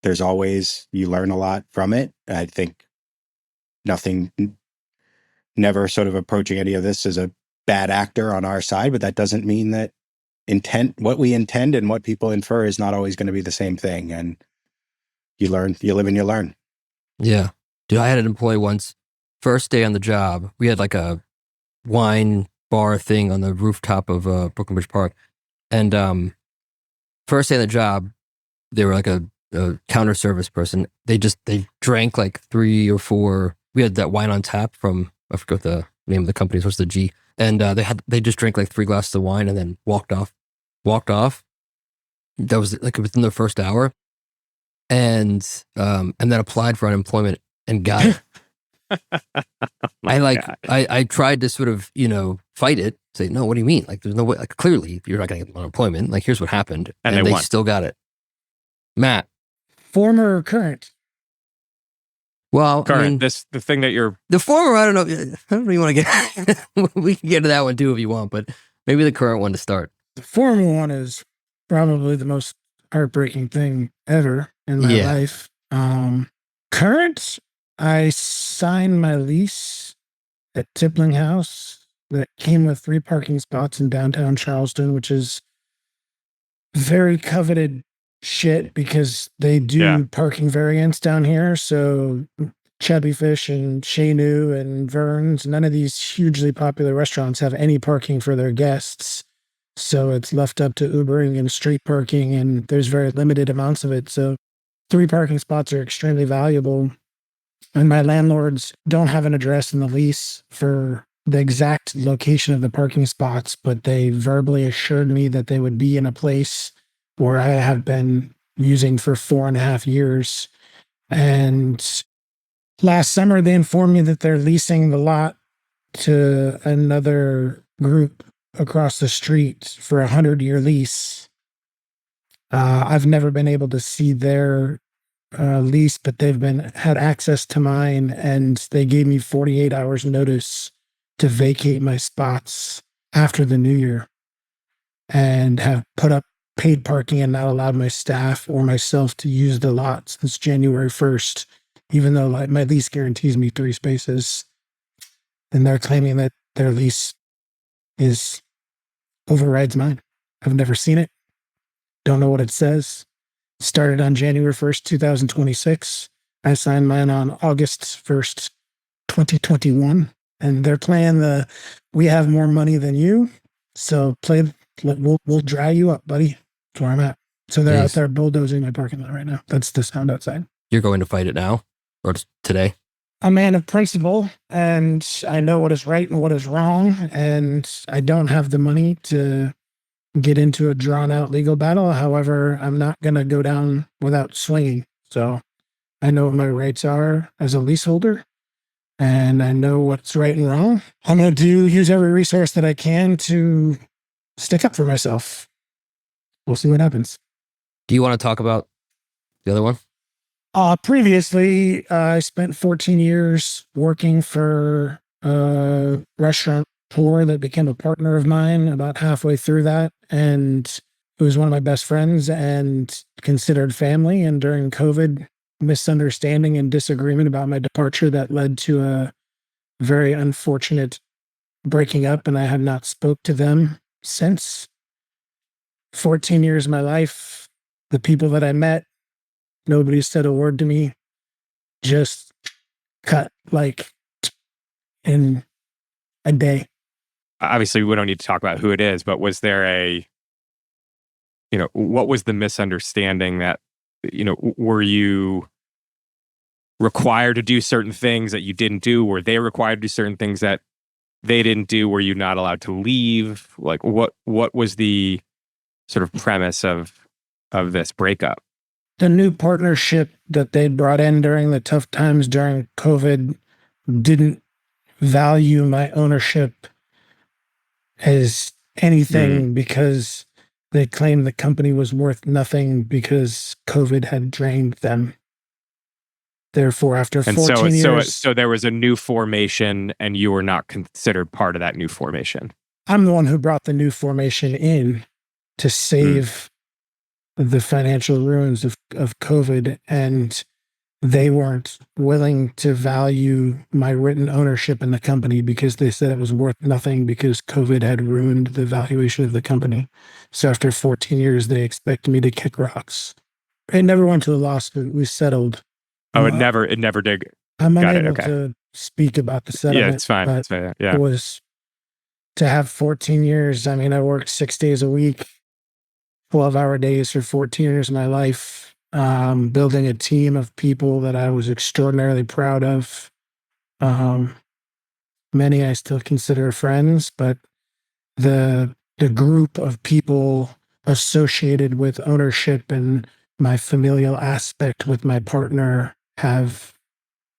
there's always, you learn a lot from it. I think never sort of approaching any of this as a bad actor on our side, but that doesn't mean that what we intend and what people infer is not always going to be the same thing. And you live and you learn. Yeah. Dude, I had an employee once, first day on the job, we had like a wine bar thing on the rooftop of Brooklyn Bridge Park. And first day on the job, they were like a counter service person. They drank like 3 or 4. We had that wine on tap from, I forgot the name of the company, so it's the G. And they just drank like 3 glasses of wine and then walked off. that was like within the first hour, and then applied for unemployment and got it. I tried to sort of, fight it, say, no, what do you mean? Like, there's no way, like, clearly you're not going to get unemployment. Like, here's what happened. And they won. Still got it. Matt. Former or current? Well, current. I mean, The thing that you're the former, I don't know. I don't really want to get, we can get to that one too if you want, but maybe the current one to start. The former one is probably the most heartbreaking thing ever in my life. Current, I signed my lease at Tippling House that came with 3 parking spots in downtown Charleston, which is very coveted shit because they do parking variants down here. So Chubby Fish and Chez Nu and Vern's, none of these hugely popular restaurants have any parking for their guests. So it's left up to Ubering and street parking, and there's very limited amounts of it. So 3 parking spots are extremely valuable. And my landlords don't have an address in the lease for the exact location of the parking spots, but they verbally assured me that they would be in a place where I have been using for 4.5 years. And last summer, they informed me that they're leasing the lot to another group across the street for a 100-year lease. I've never been able to see their lease, but they've had access to mine, and they gave me 48 hours notice to vacate my spots after the new year, and have put up paid parking and not allowed my staff or myself to use the lot since January 1st, even though my lease guarantees me 3 spaces. And they're claiming that their lease overrides mine. I've never seen it. Don't know what it says. Started on January 1st, 2026. I signed mine on August 1st, 2021. And they're playing we have more money than you. So we'll dry you up, buddy. That's where I'm at. So they're out there bulldozing my parking lot right now. That's the sound outside. You're going to fight it now? Or just today? I'm a man of principle, and I know what is right and what is wrong. And I don't have the money to get into a drawn-out legal battle. However, I'm not going to go down without swinging. So I know what my rights are as a leaseholder, and I know what's right and wrong. I'm going to use every resource that I can to stick up for myself. We'll see what happens. Do you want to talk about the other one? Previously, I spent 14 years working for a restaurateur that became a partner of mine about halfway through that. And it was one of my best friends and considered family. And during COVID, misunderstanding and disagreement about my departure that led to a very unfortunate breaking up. And I have not spoke to them since. 14 years of my life, the people that I met, nobody said a word to me, just cut like in a day. Obviously, we don't need to talk about who it is, but was there what was the misunderstanding that, were you required to do certain things that you didn't do? Were they required to do certain things that they didn't do? Were you not allowed to leave? Like, what was the sort of premise of this breakup? The new partnership that they brought in during the tough times during COVID didn't value my ownership as anything because they claimed the company was worth nothing because COVID had drained them. Therefore, after 14 years... So there was a new formation and you were not considered part of that new formation. I'm the one who brought the new formation in to save the financial ruins of COVID, and they weren't willing to value my written ownership in the company because they said it was worth nothing because COVID had ruined the valuation of the company. So after 14 years, they expected me to kick rocks. It never went to a lawsuit. We settled. Oh, it never did. I'm unable to speak about the settlement. Yeah, it's fine. It's fine. Yeah. It was to have 14 years. I mean, I worked 6 days a week, 12-hour days for 14 years of my life, building a team of people that I was extraordinarily proud of. Many I still consider friends, but the group of people associated with ownership and my familial aspect with my partner have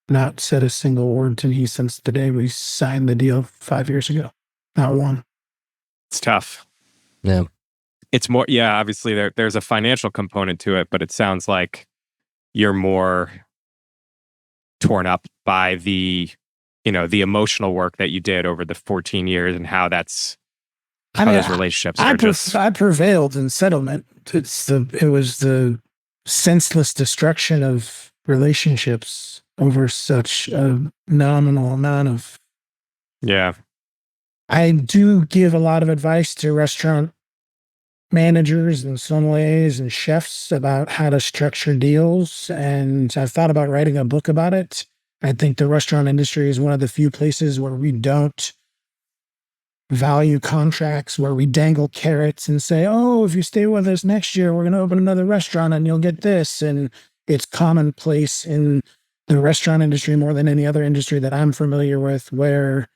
not said a single word to me since the day we signed the deal 5 years ago. Not one. It's tough. Yeah. It's more, yeah, obviously there's a financial component to it, but it sounds like you're more torn up by the emotional work that you did over the 14 years and how those relationships are just... I prevailed in settlement. It was the senseless destruction of relationships over such a nominal amount of... Yeah. I do give a lot of advice to restaurant managers and sommeliers and chefs about how to structure deals. And I've thought about writing a book about it. I think the restaurant industry is one of the few places where we don't value contracts, where we dangle carrots and say, oh, if you stay with us next year, we're going to open another restaurant and you'll get this. And it's commonplace in the restaurant industry more than any other industry that I'm familiar with, where,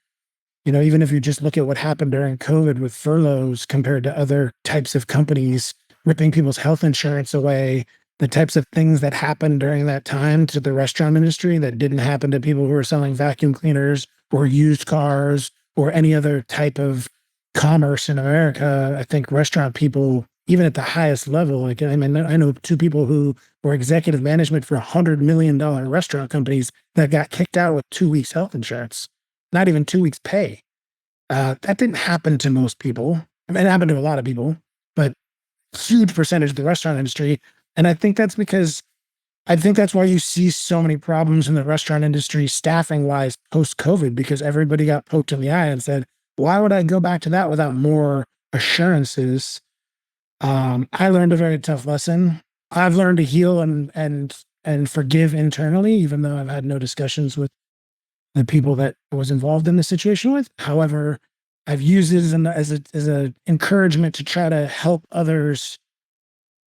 even if you just look at what happened during COVID with furloughs compared to other types of companies ripping people's health insurance away, the types of things that happened during that time to the restaurant industry that didn't happen to people who were selling vacuum cleaners or used cars or any other type of commerce in America. I think restaurant people, even at the highest level, I know two people who were executive management for $100 million restaurant companies that got kicked out with 2 weeks health insurance, not even 2 weeks pay. That didn't happen to most people. It happened to a lot of people, but huge percentage of the restaurant industry. And I think that's why you see so many problems in the restaurant industry staffing wise post-COVID, because everybody got poked in the eye and said, why would I go back to that without more assurances? I learned a very tough lesson. I've learned to heal and forgive internally, even though I've had no discussions with the people that I was involved in the situation with. However, I've used it as an encouragement to try to help others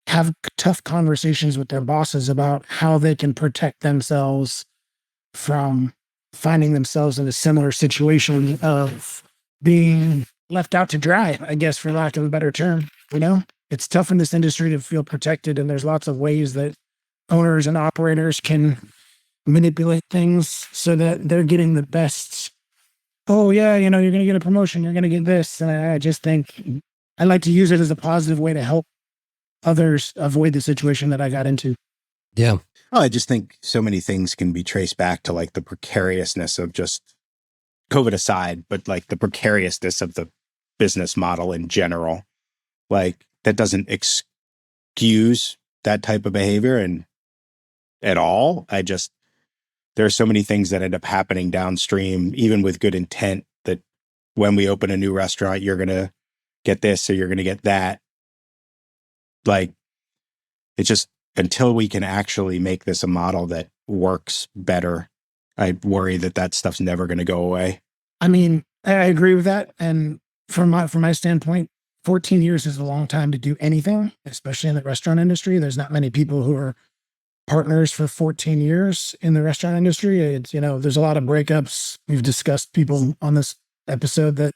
have tough conversations with their bosses about how they can protect themselves from finding themselves in a similar situation of being left out to dry, I guess, for lack of a better term. It's tough in this industry to feel protected, and there's lots of ways that owners and operators can manipulate things so that they're getting the best. Oh yeah, you're going to get a promotion, you're going to get this. And I just think I like to use it as a positive way to help others avoid the situation that I got into. Yeah. Oh, I just think so many things can be traced back to like the precariousness of just COVID aside, but like the precariousness of the business model in general. Like that doesn't excuse that type of behavior and at all. There are so many things that end up happening downstream, even with good intent, that when we open a new restaurant, you're going to get this or you're going to get that. Like, it's just until we can actually make this a model that works better, I worry that stuff's never going to go away. I mean, I agree with that. And from my standpoint, 14 years is a long time to do anything, especially in the restaurant industry. There's not many people who are partners for 14 years in the restaurant industry. It's, there's a lot of breakups. We've discussed people on this episode that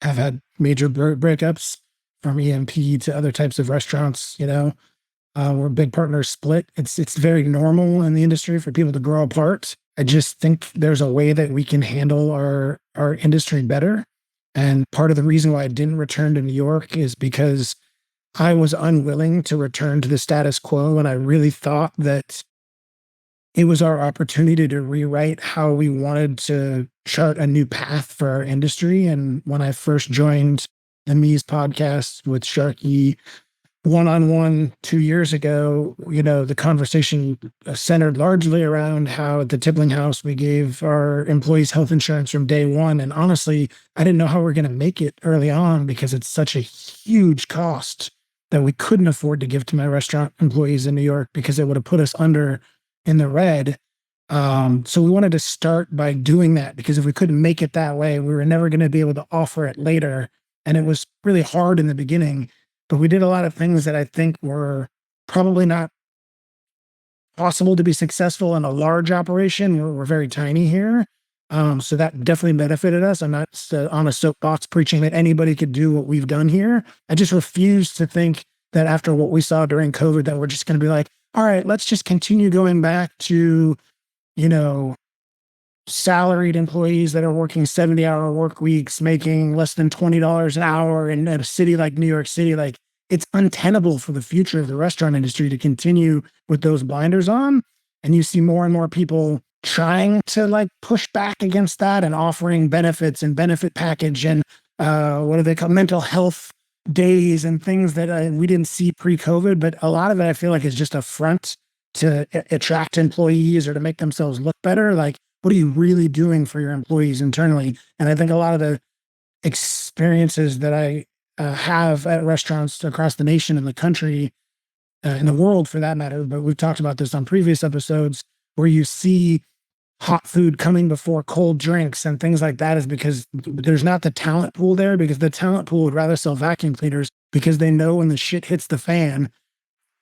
have had major breakups, from EMP to other types of restaurants, where big partners split. It's very normal in the industry for people to grow apart. I just think there's a way that we can handle our industry better. And part of the reason why I didn't return to New York is because I was unwilling to return to the status quo. And I really thought that it was our opportunity to rewrite how we wanted to chart a new path for our industry. And when I first joined the Mies podcast with Sharky one-on-one 2 years ago, the conversation centered largely around how at the Tippling House, we gave our employees health insurance from day one. And honestly, I didn't know how we were going to make it early on because it's such a huge cost that we couldn't afford to give to my restaurant employees in New York because it would have put us under in the red. So we wanted to start by doing that, because if we couldn't make it that way, we were never going to be able to offer it later. And it was really hard in the beginning, but we did a lot of things that I think were probably not possible to be successful in a large operation. We're very tiny here. So that definitely benefited us. I'm not on a soapbox preaching that anybody could do what we've done here. I just refuse to think that after what we saw during COVID, that we're just going to be like, all right, let's just continue going back to, salaried employees that are working 70-hour work weeks, making less than $20 an hour in a city like New York City. Like, it's untenable for the future of the restaurant industry to continue with those blinders on. And you see more and more people trying to like push back against that and offering benefits and benefit package and what do they call mental health days and things that we didn't see pre-COVID. But a lot of it, I feel like, is just a front to attract employees or to make themselves look better. Like, what are you really doing for your employees internally? And I think a lot of the experiences that I have at restaurants across the nation and the country, in the world for that matter, but we've talked about this on previous episodes, where you see hot food coming before cold drinks and things like that, is because there's not the talent pool there, because the talent pool would rather sell vacuum cleaners because they know when the shit hits the fan,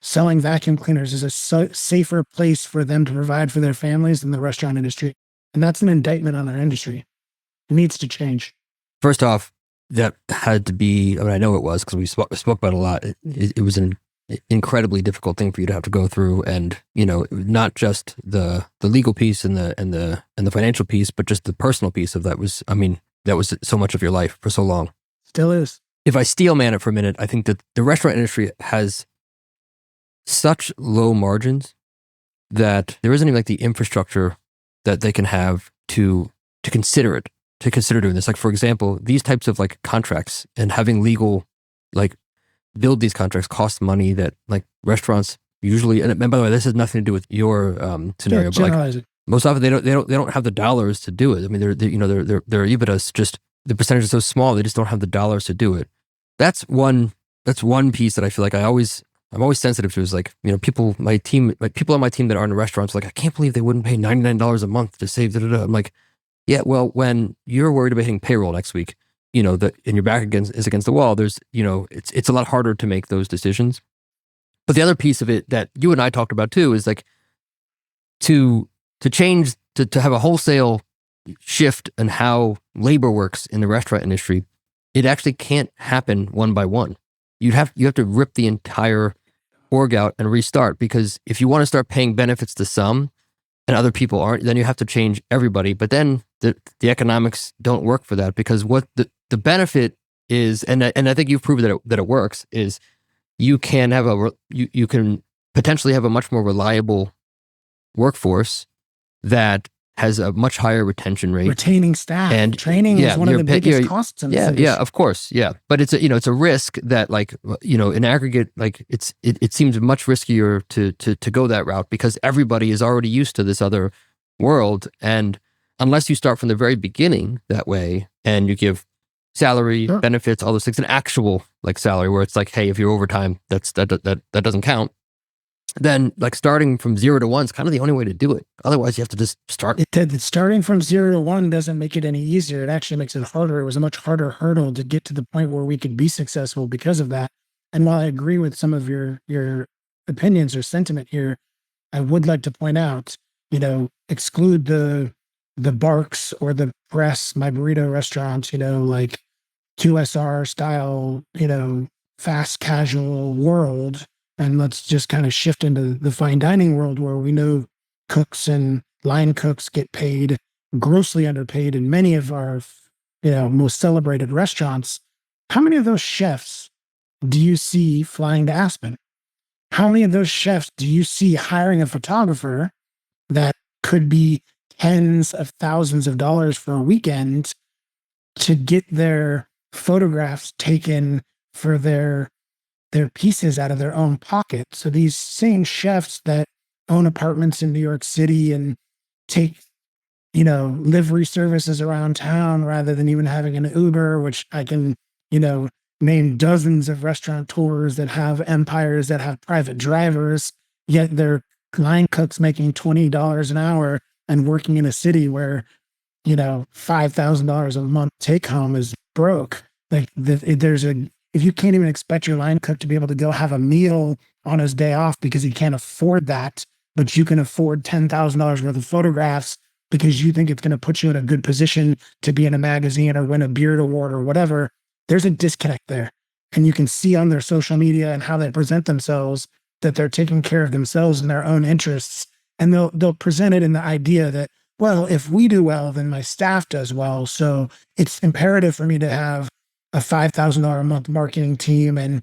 selling vacuum cleaners is a safer place for them to provide for their families than the restaurant industry. And that's an indictment on our industry. It needs to change. First off, that had to be, I know it was because we spoke about it a lot. It was an incredibly difficult thing for you to have to go through. And, not just the legal piece and the financial piece, but just the personal piece of that was, that was so much of your life for so long. Still is. If I steel man it for a minute, I think that the restaurant industry has such low margins that there isn't even like the infrastructure that they can have to consider doing this. Like, for example, these types of like contracts and having legal, like, build these contracts costs money that like restaurants usually, and by the way, this has nothing to do with your scenario, but like most often they don't have the dollars to do it. I mean, their EBITDA's just, the percentage is so small, they just don't have the dollars to do it. That's one piece that I feel like I'm always sensitive to, is like, people on my team that are in restaurants, like, I can't believe they wouldn't pay $99 a month to save da-da-da. I'm like, yeah, well, when you're worried about hitting payroll next week, and your back is against the wall, there's, it's a lot harder to make those decisions. But the other piece of it that you and I talked about too is like to change, to have a wholesale shift in how labor works in the restaurant industry. It actually can't happen one by one. You have to rip the entire org out and restart, because if you want to start paying benefits to some and other people aren't, then you have to change everybody. But then the economics don't work for that, because what the benefit is, and I think you've proven that it works, is you can have you can potentially have a much more reliable workforce that has a much higher retention rate. Retaining staff and training is one of the biggest costs in this industry. Yeah, of course. Yeah. But it's a risk that, like, in aggregate, like it seems much riskier to go that route, because everybody is already used to this other world. And unless you start from the very beginning that way and you give salary, sure, benefits, all those things, an actual like salary where it's like, hey, if you're overtime, that doesn't count. Then like starting from 0 to 1 is kind of the only way to do it. Otherwise, you have to just start. Starting from 0 to 1 doesn't make it any easier. It actually makes it harder. It was a much harder hurdle to get to the point where we could be successful because of that. And while I agree with some of your opinions or sentiment here, I would like to point out, exclude the Barks or the Press, my burrito restaurants, like QSR style, fast casual world. And let's just kind of shift into the fine dining world, where we know cooks and line cooks get paid grossly underpaid in many of our, most celebrated restaurants. How many of those chefs do you see flying to Aspen? How many of those chefs do you see hiring a photographer that could be tens of thousands of dollars for a weekend to get their photographs taken for their pieces out of their own pocket? So these same chefs that own apartments in New York City and take, livery services around town rather than even having an Uber, which I can, name dozens of restaurateurs that have empires that have private drivers, yet they're line cooks making $20 an hour and working in a city where, $5,000 a month take home is broke. Like if you can't even expect your line cook to be able to go have a meal on his day off because he can't afford that, but you can afford $10,000 worth of photographs because you think it's going to put you in a good position to be in a magazine or win a Beard Award or whatever, there's a disconnect there. and you can see on their social media and how they present themselves that they're taking care of themselves and their own interests. And they'll present it in the idea that, well, if we do well, then my staff does well. So it's imperative for me to have a $5,000 a month marketing team and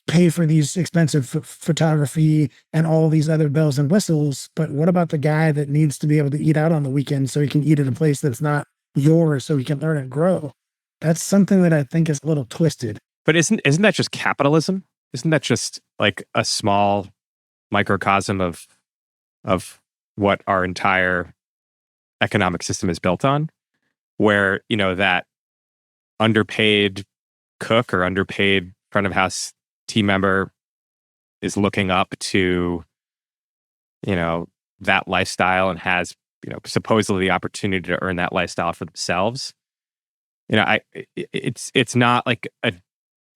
pay for these expensive photography and all these other bells and whistles. But what about the guy that needs to be able to eat out on the weekend so he can eat at a place that's not yours so he can learn and grow? That's something that I think is a little twisted. But isn't that just capitalism? Isn't that just like a small microcosm of what our entire economic system is built on? Where, that underpaid cook or underpaid front of house team member is looking up to, that lifestyle and has, supposedly the opportunity to earn that lifestyle for themselves. It's not like a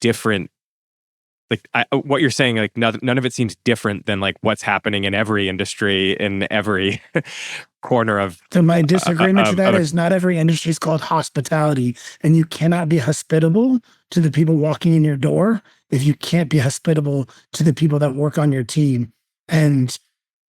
different, what you're saying, like none of it seems different than like what's happening in every industry in every corner of. So my disagreement to that is not every industry is called hospitality, and you cannot be hospitable to the people walking in your door if you can't be hospitable to the people that work on your team. And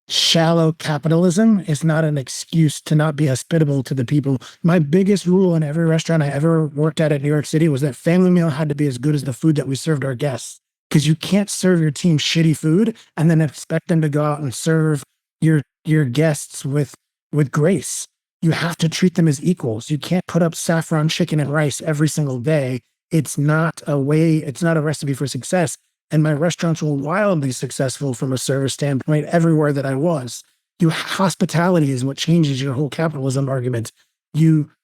shallow capitalism is not an excuse to not be hospitable to the people. My biggest rule in every restaurant I ever worked at in New York City was that family meal had to be as good as the food that we served our guests. Because you can't serve your team shitty food and then expect them to go out and serve your guests with grace. You have to treat them as equals. You can't put up saffron chicken and rice every single day. It's not a recipe for success. And my restaurants were wildly successful from a service standpoint everywhere that I was. Hospitality is what changes your whole capitalism argument.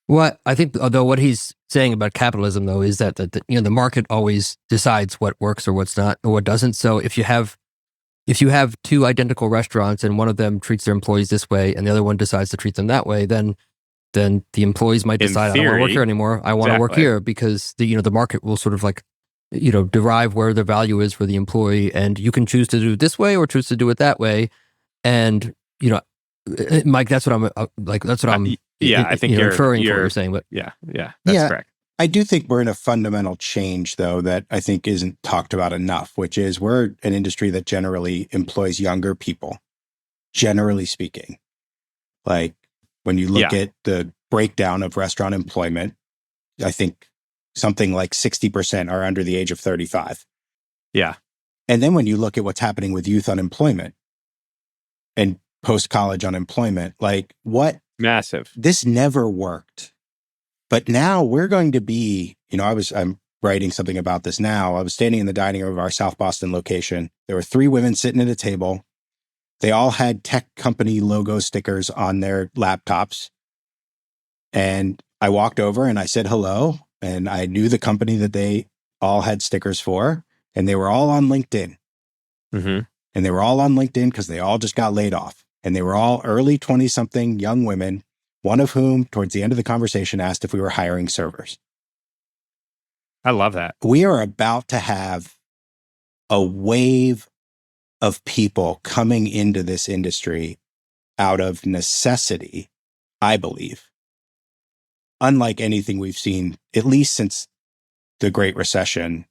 What I think, although what he's saying about capitalism, though, is that the market always decides what works or what's not or what doesn't. So if you have two identical restaurants and one of them treats their employees this way and the other one decides to treat them that way, then the employees might decide, I don't want to work here anymore. I want to work here, because the market will sort of like derive where the value is for the employee, and you can choose to do it this way or choose to do it that way. And Mike, that's what I'm I think you're inferring from what you're saying, but that's correct. I do think we're in a fundamental change, though, that I think isn't talked about enough, which is we're an industry that generally employs younger people, generally speaking. Like when you look at the breakdown of restaurant employment, I think something like 60% are under the age of 35. Yeah. And then when you look at what's happening with youth unemployment and post-college unemployment, like what? Massive. This never worked. But now we're going to be, I'm writing something about this now. I was standing in the dining room of our South Boston location. There were 3 women sitting at a table. They all had tech company logo stickers on their laptops. And I walked over and I said hello. And I knew the company that they all had stickers for. And they were all on LinkedIn. Mm-hmm. And they were all on LinkedIn because they all just got laid off. And they were all early 20-something young women, one of whom, towards the end of the conversation, asked if we were hiring servers. I love that. We are about to have a wave of people coming into this industry out of necessity, I believe. Unlike anything we've seen, at least since the Great Recession,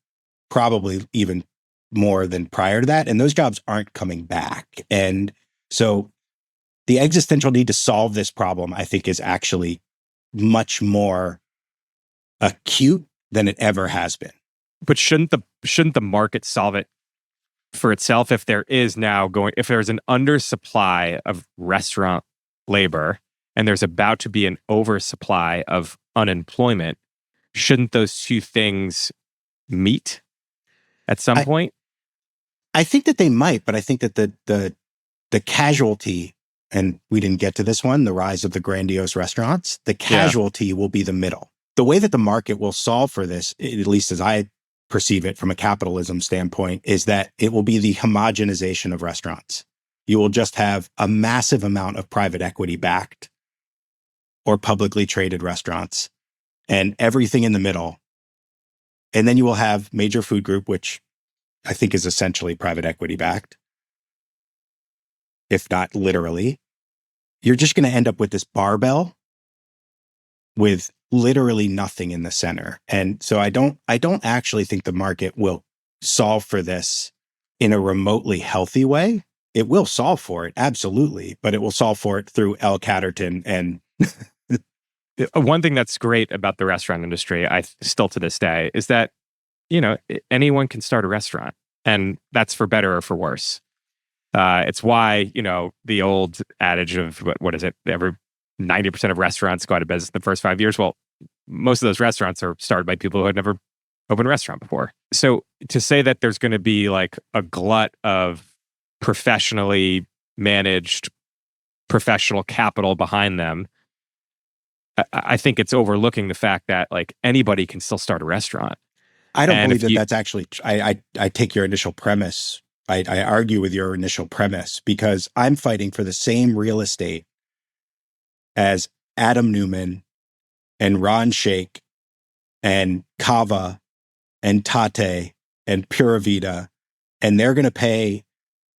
probably even more than prior to that. And those jobs aren't coming back. And so the existential need to solve this problem, I think, is actually much more acute than it ever has been. But shouldn't the market solve it for itself if there's an undersupply of restaurant labor and there's about to be an oversupply of unemployment? Shouldn't those two things meet at some point? I think that they might, but I think that the casualty, and we didn't get to this one, the rise of the grandiose restaurants, the casualty will be the middle. The way that the market will solve for this, at least as I perceive it from a capitalism standpoint, is that it will be the homogenization of restaurants. You will just have a massive amount of private equity backed or publicly traded restaurants and everything in the middle. And then you will have major food group, which I think is essentially private equity backed, if not literally. You're just going to end up with this barbell with literally nothing in the center. And so I don't actually think the market will solve for this in a remotely healthy way, it will solve for it, absolutely, but it will solve for it through L. Catterton. And one thing that's great about the restaurant industry, I still to this day, is that, you know, anyone can start a restaurant, and that's for better or for worse. It's why, you know, the old adage of what is it? Every 90% of restaurants go out of business in the first 5 years. Well, most of those restaurants are started by people who had never opened a restaurant before. So to say that there's going to be like a glut of professionally managed professional capital behind them, I think it's overlooking the fact that like anybody can still start a restaurant. I don't believe that that's actually, I take your initial premise. I argue with your initial premise because I'm fighting for the same real estate as Adam Newman and Ron Shaik and Kava and Tate and Pura Vida, and they're going to pay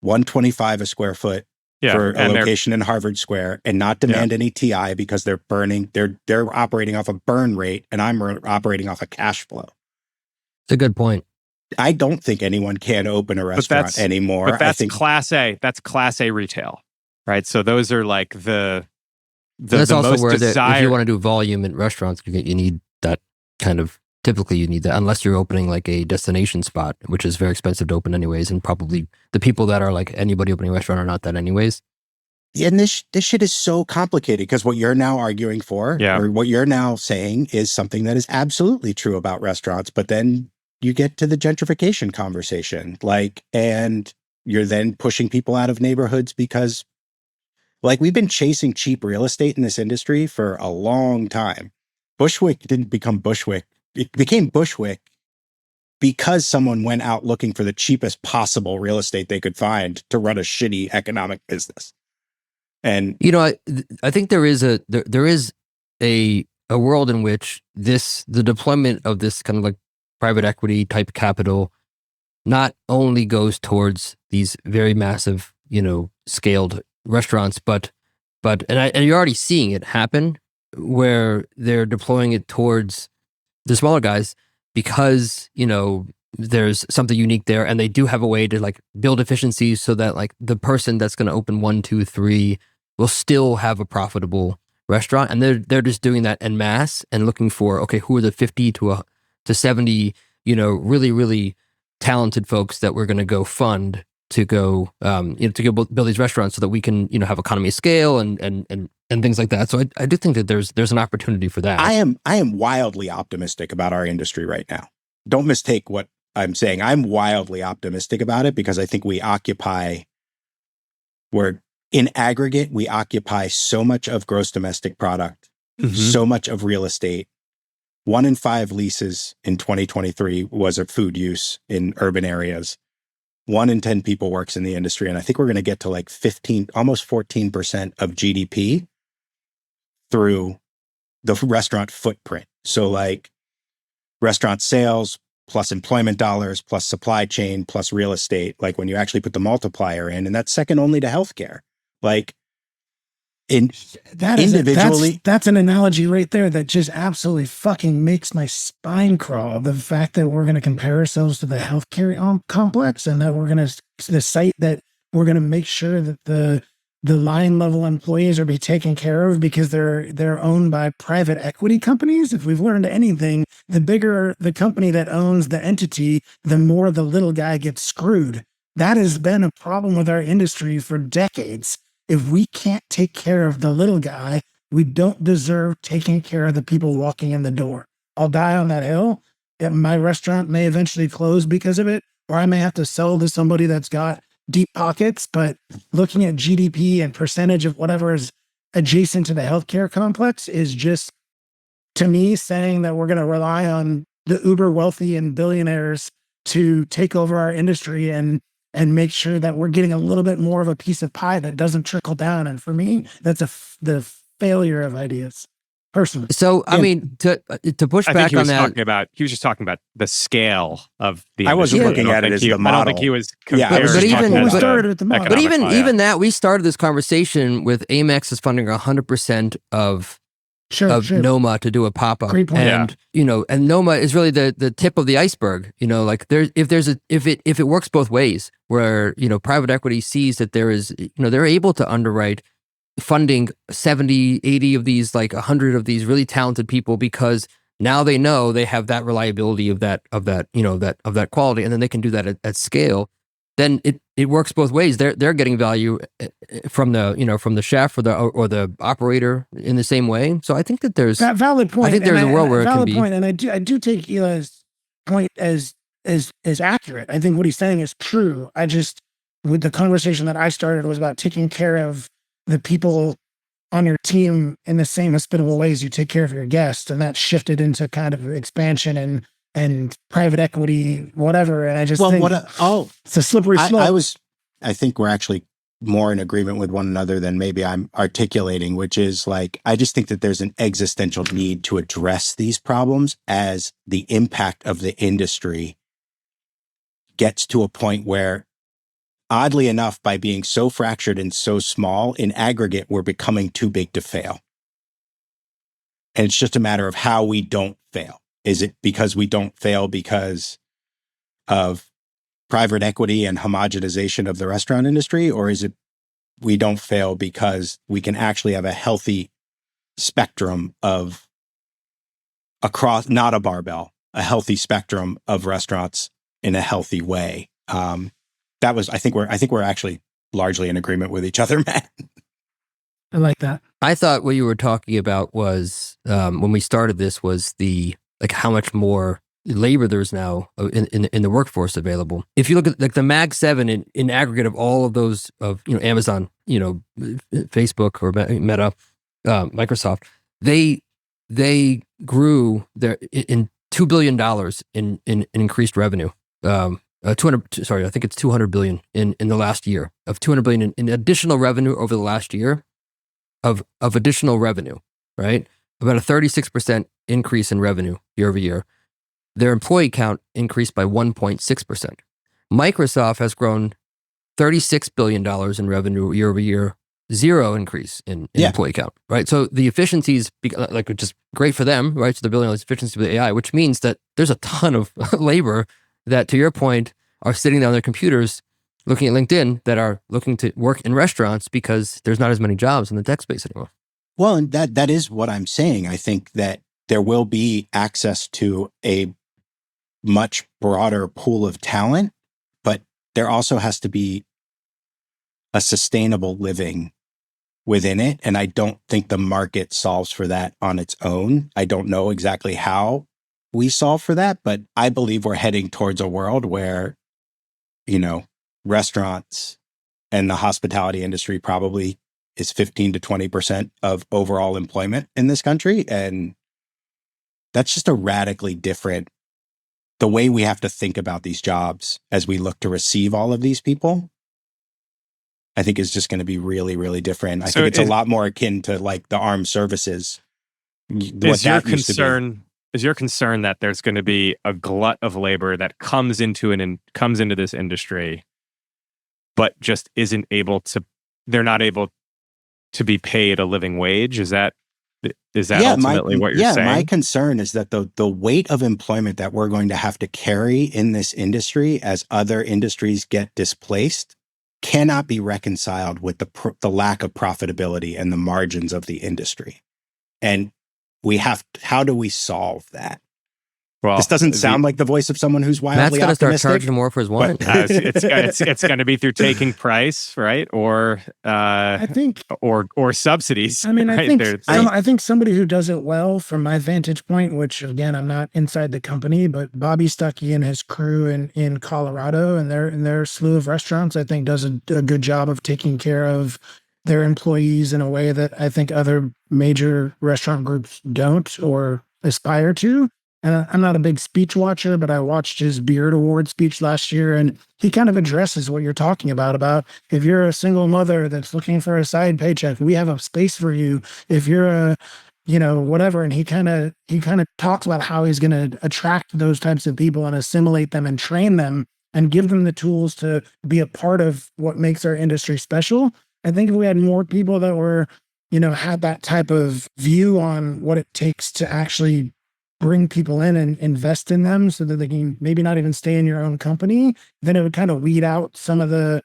$125 a square foot for a location in Harvard Square and not demand any TI because they're operating off a burn rate, and I'm operating off a cash flow. It's a good point. I don't think anyone can open a restaurant anymore. But that's Class A. That's Class A retail, right? So those are like that's also most where if you want to do volume in restaurants, you need that kind of. Typically, you need that unless you're opening like a destination spot, which is very expensive to open anyways, and probably the people that are like anybody opening a restaurant are not that anyways. Yeah, and this shit is so complicated because what you're now arguing for, or what you're now saying, is something that is absolutely true about restaurants. But then you get to the gentrification conversation, and you're then pushing people out of neighborhoods because, like, we've been chasing cheap real estate in this industry for a long time. Bushwick didn't become Bushwick. It became Bushwick because someone went out looking for the cheapest possible real estate they could find to run a shitty economic business. And you know, I think there is a world in which the deployment of this kind of like private equity type capital not only goes towards these very massive, you know, scaled restaurants, but you're already seeing it happen where they're deploying it towards the smaller guys because, you know, there's something unique there, and they do have a way to like build efficiencies so that like the person that's going to open 1, 2, 3 will still have a profitable restaurant, and they're just doing that en masse and looking for, okay, who are the 50 to 70, you know, really really talented folks that we're going to go fund to go to go build these restaurants so that we can, you know, have economy of scale and things like that. So I do think that there's an opportunity for that. I am wildly optimistic about our industry right now. Don't mistake what I'm saying. I'm wildly optimistic about it because I think in aggregate, we occupy so much of gross domestic product, so much of real estate. 1 in 5 leases in 2023 was of food use in urban areas. 1 in 10 people works in the industry. And I think we're going to get to like 15, almost 14% of GDP through the restaurant footprint. So like restaurant sales plus employment dollars plus supply chain plus real estate, like when you actually put the multiplier in, and that's second only to healthcare. Like individually. That's an analogy right there that just absolutely fucking makes my spine crawl. The fact that we're going to compare ourselves to the healthcare complex, and that we're going to the site that we're going to make sure that the line level employees are be taken care of because they're owned by private equity companies. If we've learned anything, the bigger the company that owns the entity, the more the little guy gets screwed. That has been a problem with our industry for decades. If we can't take care of the little guy, we don't deserve taking care of the people walking in the door. I'll die on that hill. My restaurant may eventually close because of it, or I may have to sell to somebody that's got deep pockets. But looking at GDP and percentage of whatever is adjacent to the healthcare complex is just, to me, saying that we're going to rely on the uber wealthy and billionaires to take over our industry and make sure that we're getting a little bit more of a piece of pie that doesn't trickle down. And for me, that's the failure of ideas, personally. So, I mean, to push back on that, he was just talking about the scale of the. I wasn't looking at it as the model. I don't think he was. But even that, we started this conversation with Amex is funding 100% of of Noma to do a pop-up. Great point. And and Noma is really the tip of the iceberg. Like if it works both ways, where private equity sees that there is they're able to underwrite funding 70, 80 of these, like 100 of these really talented people, because now they know they have that reliability of that quality, and then they can do that at scale. Then it works both ways. They're getting value from the chef or the operator in the same way. So I think that there's that valid point. I think there's a world where it can be. And I do take Eli's point as accurate. I think what he's saying is true. I just, with the conversation that I started, was about taking care of the people on your team in the same hospitable ways you take care of your guests, and that shifted into kind of expansion and private equity, whatever. And I just think it's a slippery slope. I think we're actually more in agreement with one another than maybe I'm articulating, which is like, I just think that there's an existential need to address these problems as the impact of the industry gets to a point where, oddly enough, by being so fractured and so small, in aggregate, we're becoming too big to fail. And it's just a matter of how we don't fail. Is it because we don't fail because of private equity and homogenization of the restaurant industry? Or is it we don't fail because we can actually have a healthy spectrum of across, not a barbell, a healthy spectrum of restaurants in a healthy way? I think we're actually largely in agreement with each other, Matt. I like that. I thought what you were talking about was when we started this was how much more labor there's now in the workforce available. If you look at the Mag 7 in aggregate of all of those of Amazon, Facebook or Meta, Microsoft, they grew their in $2 billion in increased revenue. I think it's 200 billion in the last year, of 200 billion in additional revenue over the last year of additional revenue, right? About a 36% increase in revenue year over year. Their employee count increased by 1.6%. Microsoft has grown $36 billion in revenue year over year, zero increase in employee count, right? So the efficiencies, which is great for them, right? So they're building all this efficiency with AI, which means that there's a ton of labor that, to your point, are sitting down on their computers looking at LinkedIn that are looking to work in restaurants because there's not as many jobs in the tech space anymore. Well, and that is what I'm saying. I think that there will be access to a much broader pool of talent, but there also has to be a sustainable living within it. And I don't think the market solves for that on its own. I don't know exactly how we solve for that, but I believe we're heading towards a world where, restaurants and the hospitality industry probably is 15 to 20% of overall employment in this country. And that's just a radically different, the way we have to think about these jobs as we look to receive all of these people, I think is just going to be really, really different. I think it's a lot more akin to like the armed services. Is your concern that there's going to be a glut of labor that comes into this industry, but just they're not able to be paid a living wage? Is that ultimately what you're saying? My concern is that the weight of employment that we're going to have to carry in this industry as other industries get displaced cannot be reconciled with the lack of profitability and the margins of the industry. And how do we solve that? Well, this doesn't sound like the voice of someone who's wildly Matt's optimistic. Matt's going to start charging more for his wine. It's going to be through taking price, right? Or I think, or subsidies. I mean, right? I think somebody who does it well, from my vantage point, which again, I'm not inside the company, but Bobby Stuckey and his crew in Colorado and their slew of restaurants, I think does a good job of taking care of their employees in a way that I think other major restaurant groups don't or aspire to. And I'm not a big speech watcher, but I watched his Beard Award speech last year, and he kind of addresses what you're talking about if you're a single mother that's looking for a side paycheck, we have a space for you. If you're a, whatever. And he kind of talks about how he's going to attract those types of people and assimilate them and train them and give them the tools to be a part of what makes our industry special. I think if we had more people that were had that type of view on what it takes to actually bring people in and invest in them so that they can maybe not even stay in your own company, then it would kind of weed out some of the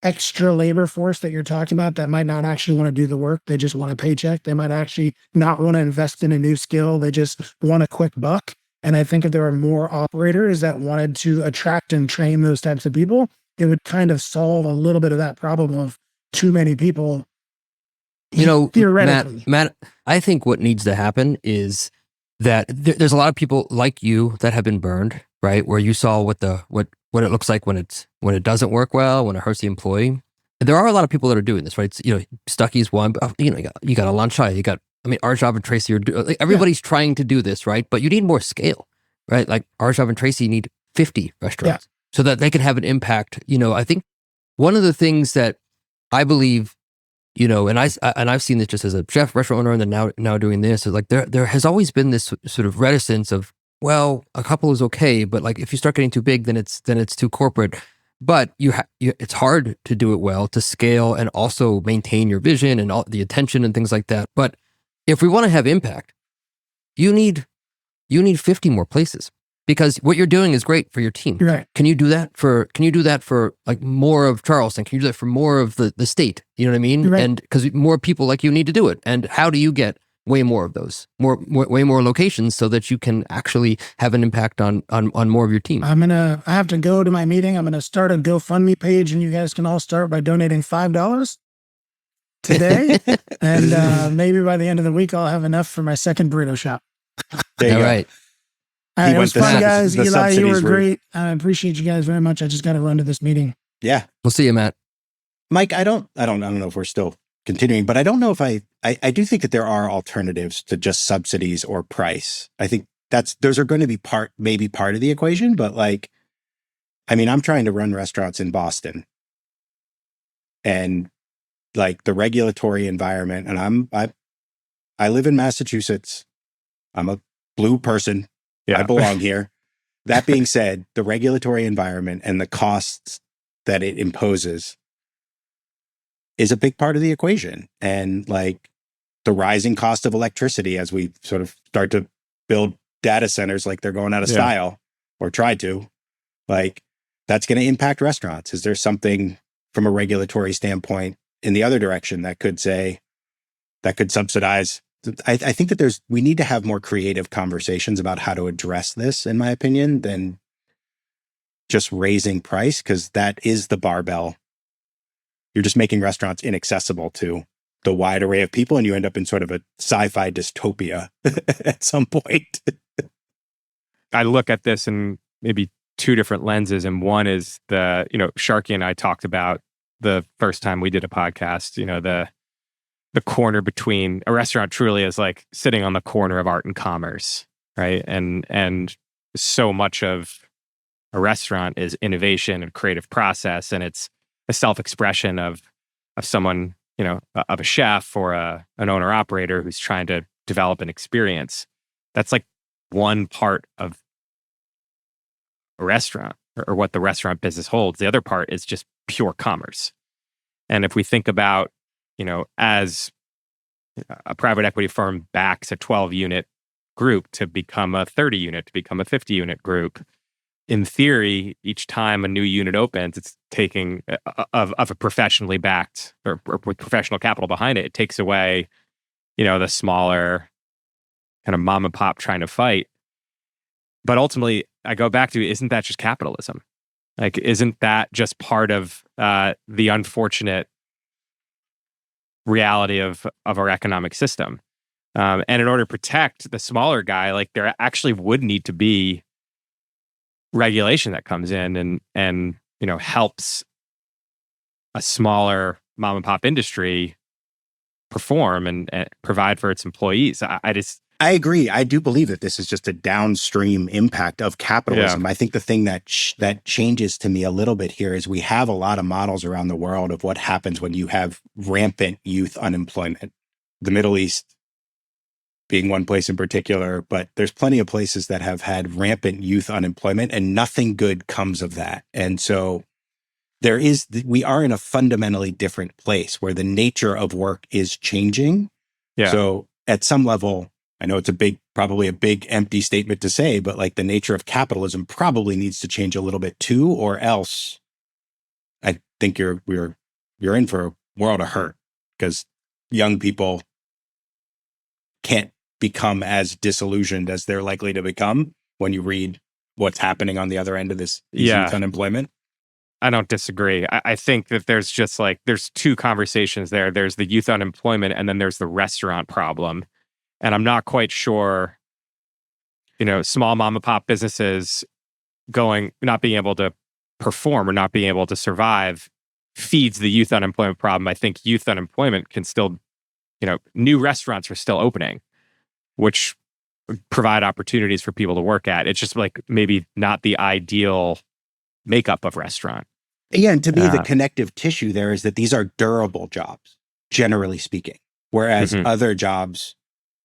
extra labor force that you're talking about that might not actually want to do the work. They just want a paycheck. They might actually not want to invest in a new skill. They just want a quick buck. And I think if there were more operators that wanted to attract and train those types of people, it would kind of solve a little bit of that problem of too many people. Theoretically. Matt, I think what needs to happen is that there's a lot of people like you that have been burned, right? Where you saw what it looks like when it doesn't work well, when it hurts the employee. There are a lot of people that are doing this, right? Stucky's one, but you got a Lanchai, Arshov and Tracy everybody's trying to do this, right? But you need more scale, right? Like Arshov and Tracy need 50 restaurants so that they can have an impact. I think one of the things that I believe, and I've seen this just as a chef, restaurant owner, and then now doing this, is like there has always been this sort of reticence of, well, a couple is okay, but like if you start getting too big, then it's too corporate. But it's hard to do it well, to scale and also maintain your vision and all the attention and things like that. But if we want to have impact, you need 50 more places, because what you're doing is great for your team. Right. Can you do that for like more of Charleston? Can you do that for more of the state? You know what I mean? Right. And because more people like you need to do it. And how do you get way more of those, way more locations so that you can actually have an impact on more of your team? I have to go to my meeting. I'm going to start a GoFundMe page, and you guys can all start by donating $5 today. And maybe by the end of the week, I'll have enough for my second burrito shop. There you All go. right. All right, it was fun, the guys. Eli, you subsidies were route. great. I appreciate you guys very much. I just got to run to this meeting. Yeah. We'll see you, Matt. Mike, I don't know if we're still continuing, but I don't know if I do think that there are alternatives to just subsidies or price. I think those are going to be maybe part of the equation, but I'm trying to run restaurants in Boston, and like the regulatory environment, and I live in Massachusetts. I'm a blue person. Yeah. I belong here. That being said, the regulatory environment and the costs that it imposes is a big part of the equation. And like the rising cost of electricity as we sort of start to build data centers like they're going out of style, or try to, like, that's going to impact restaurants. Is there something from a regulatory standpoint in the other direction that could subsidize? I think that we need to have more creative conversations about how to address this, in my opinion, than just raising price, because that is the barbell. You're just making restaurants inaccessible to the wide array of people, and you end up in sort of a sci-fi dystopia at some point. I look at this in maybe two different lenses, and one is Sharky and I talked about the first time we did a podcast, the corner between a restaurant truly is like sitting on the corner of art and commerce, right? And so much of a restaurant is innovation and creative process, and it's a self-expression of someone, of a chef or an owner operator who's trying to develop an experience. That's like one part of a restaurant, or what the restaurant business holds. The other part is just pure commerce. And if we think about, as a private equity firm backs a 12-unit group to become a 30-unit, to become a 50-unit group, in theory, each time a new unit opens, it's taking of a professionally backed or with professional capital behind it. It takes away, the smaller kind of mom and pop trying to fight. But ultimately, I go back to, isn't that just capitalism? Like, isn't that just part of the unfortunate reality of our economic system? And in order to protect the smaller guy, like, there actually would need to be regulation that comes in and helps a smaller mom and pop industry perform and provide for its employees. I agree. I do believe that this is just a downstream impact of capitalism. Yeah. I think the thing that changes to me a little bit here is we have a lot of models around the world of what happens when you have rampant youth unemployment. The Middle East being one place in particular, but there's plenty of places that have had rampant youth unemployment and nothing good comes of that. And so we are in a fundamentally different place where the nature of work is changing. Yeah. So at some level, I know it's probably a big empty statement to say, but like the nature of capitalism probably needs to change a little bit too, or else I think you're in for a world of hurt, because young people can't become as disillusioned as they're likely to become when you read what's happening on the other end of this youth unemployment. I don't disagree. I think that there's two conversations there. There's the youth unemployment, and then there's the restaurant problem. And I'm not quite sure, small mom and pop businesses not being able to perform or not being able to survive feeds the youth unemployment problem. I think youth unemployment can still, new restaurants are still opening, which provide opportunities for people to work at. It's just like maybe not the ideal makeup of restaurant. Yeah, and to me, the connective tissue there is that these are durable jobs, generally speaking, whereas other jobs,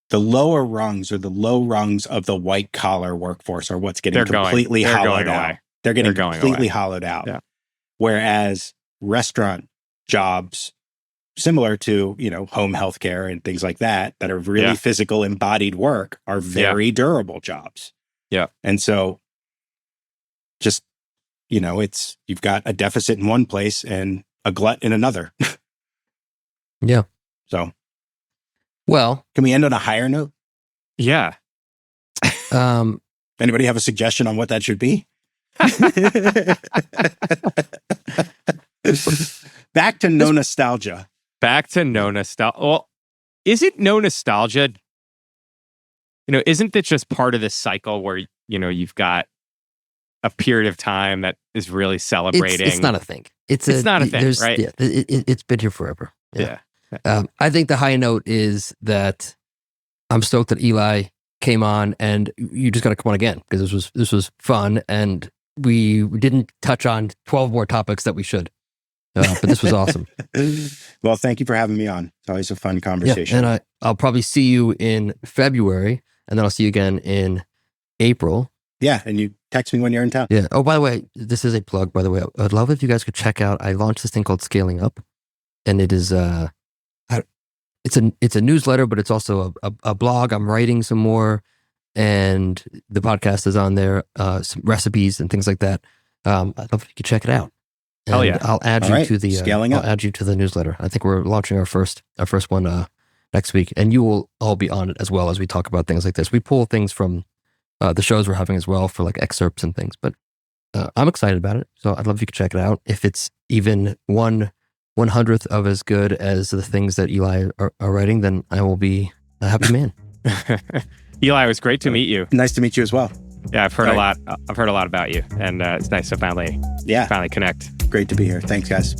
the lower rungs or the low rungs of the white collar workforce are what's getting completely hollowed out. They're getting completely hollowed out. Yeah. Whereas restaurant jobs, similar to, home healthcare and things like that are really physical embodied work, are very durable jobs. Yeah. And so just, you've got a deficit in one place and a glut in another. Yeah. So, well, can we end on a higher note? Yeah. Anybody have a suggestion on what that should be? Back to no nostalgia. Back to no nostalgia. Well, is it no nostalgia? Isn't it just part of this cycle where, you've got a period of time that is really celebrating? It's not a thing. It's not a thing, right? Yeah, it's been here forever. Yeah. I think the high note is that I'm stoked that Eli came on, and you just got to come on again, because this was fun, and we didn't touch on 12 more topics that we should. But this was awesome. Well, thank you for having me on. It's always a fun conversation. Yeah, and I'll probably see you in February, and then I'll see you again in April. Yeah, and you text me when you're in town. Yeah. Oh, by the way, this is a plug, by the way. I'd love if you guys could check out, I launched this thing called Scaling Up, and it is, it's a newsletter, but it's also a blog. I'm writing some more, and the podcast is on there, some recipes and things like that. I'd love if you could check it out. And Hell yeah. I'll add you to the Scaling Up. I'll add you to the newsletter. I think we're launching our first one next week, and you will all be on it as well as we talk about things like this. We pull things from the shows we're having as well for like excerpts and things, but I'm excited about it. So I'd love if you could check it out. If it's even 1/100th of as good as the things that Eli are writing, then I will be a happy man. Eli, it was great to meet you. Nice to meet you as well. Yeah, I've heard a lot. I've heard a lot about you, and it's nice to finally connect. Great to be here. Thanks, guys.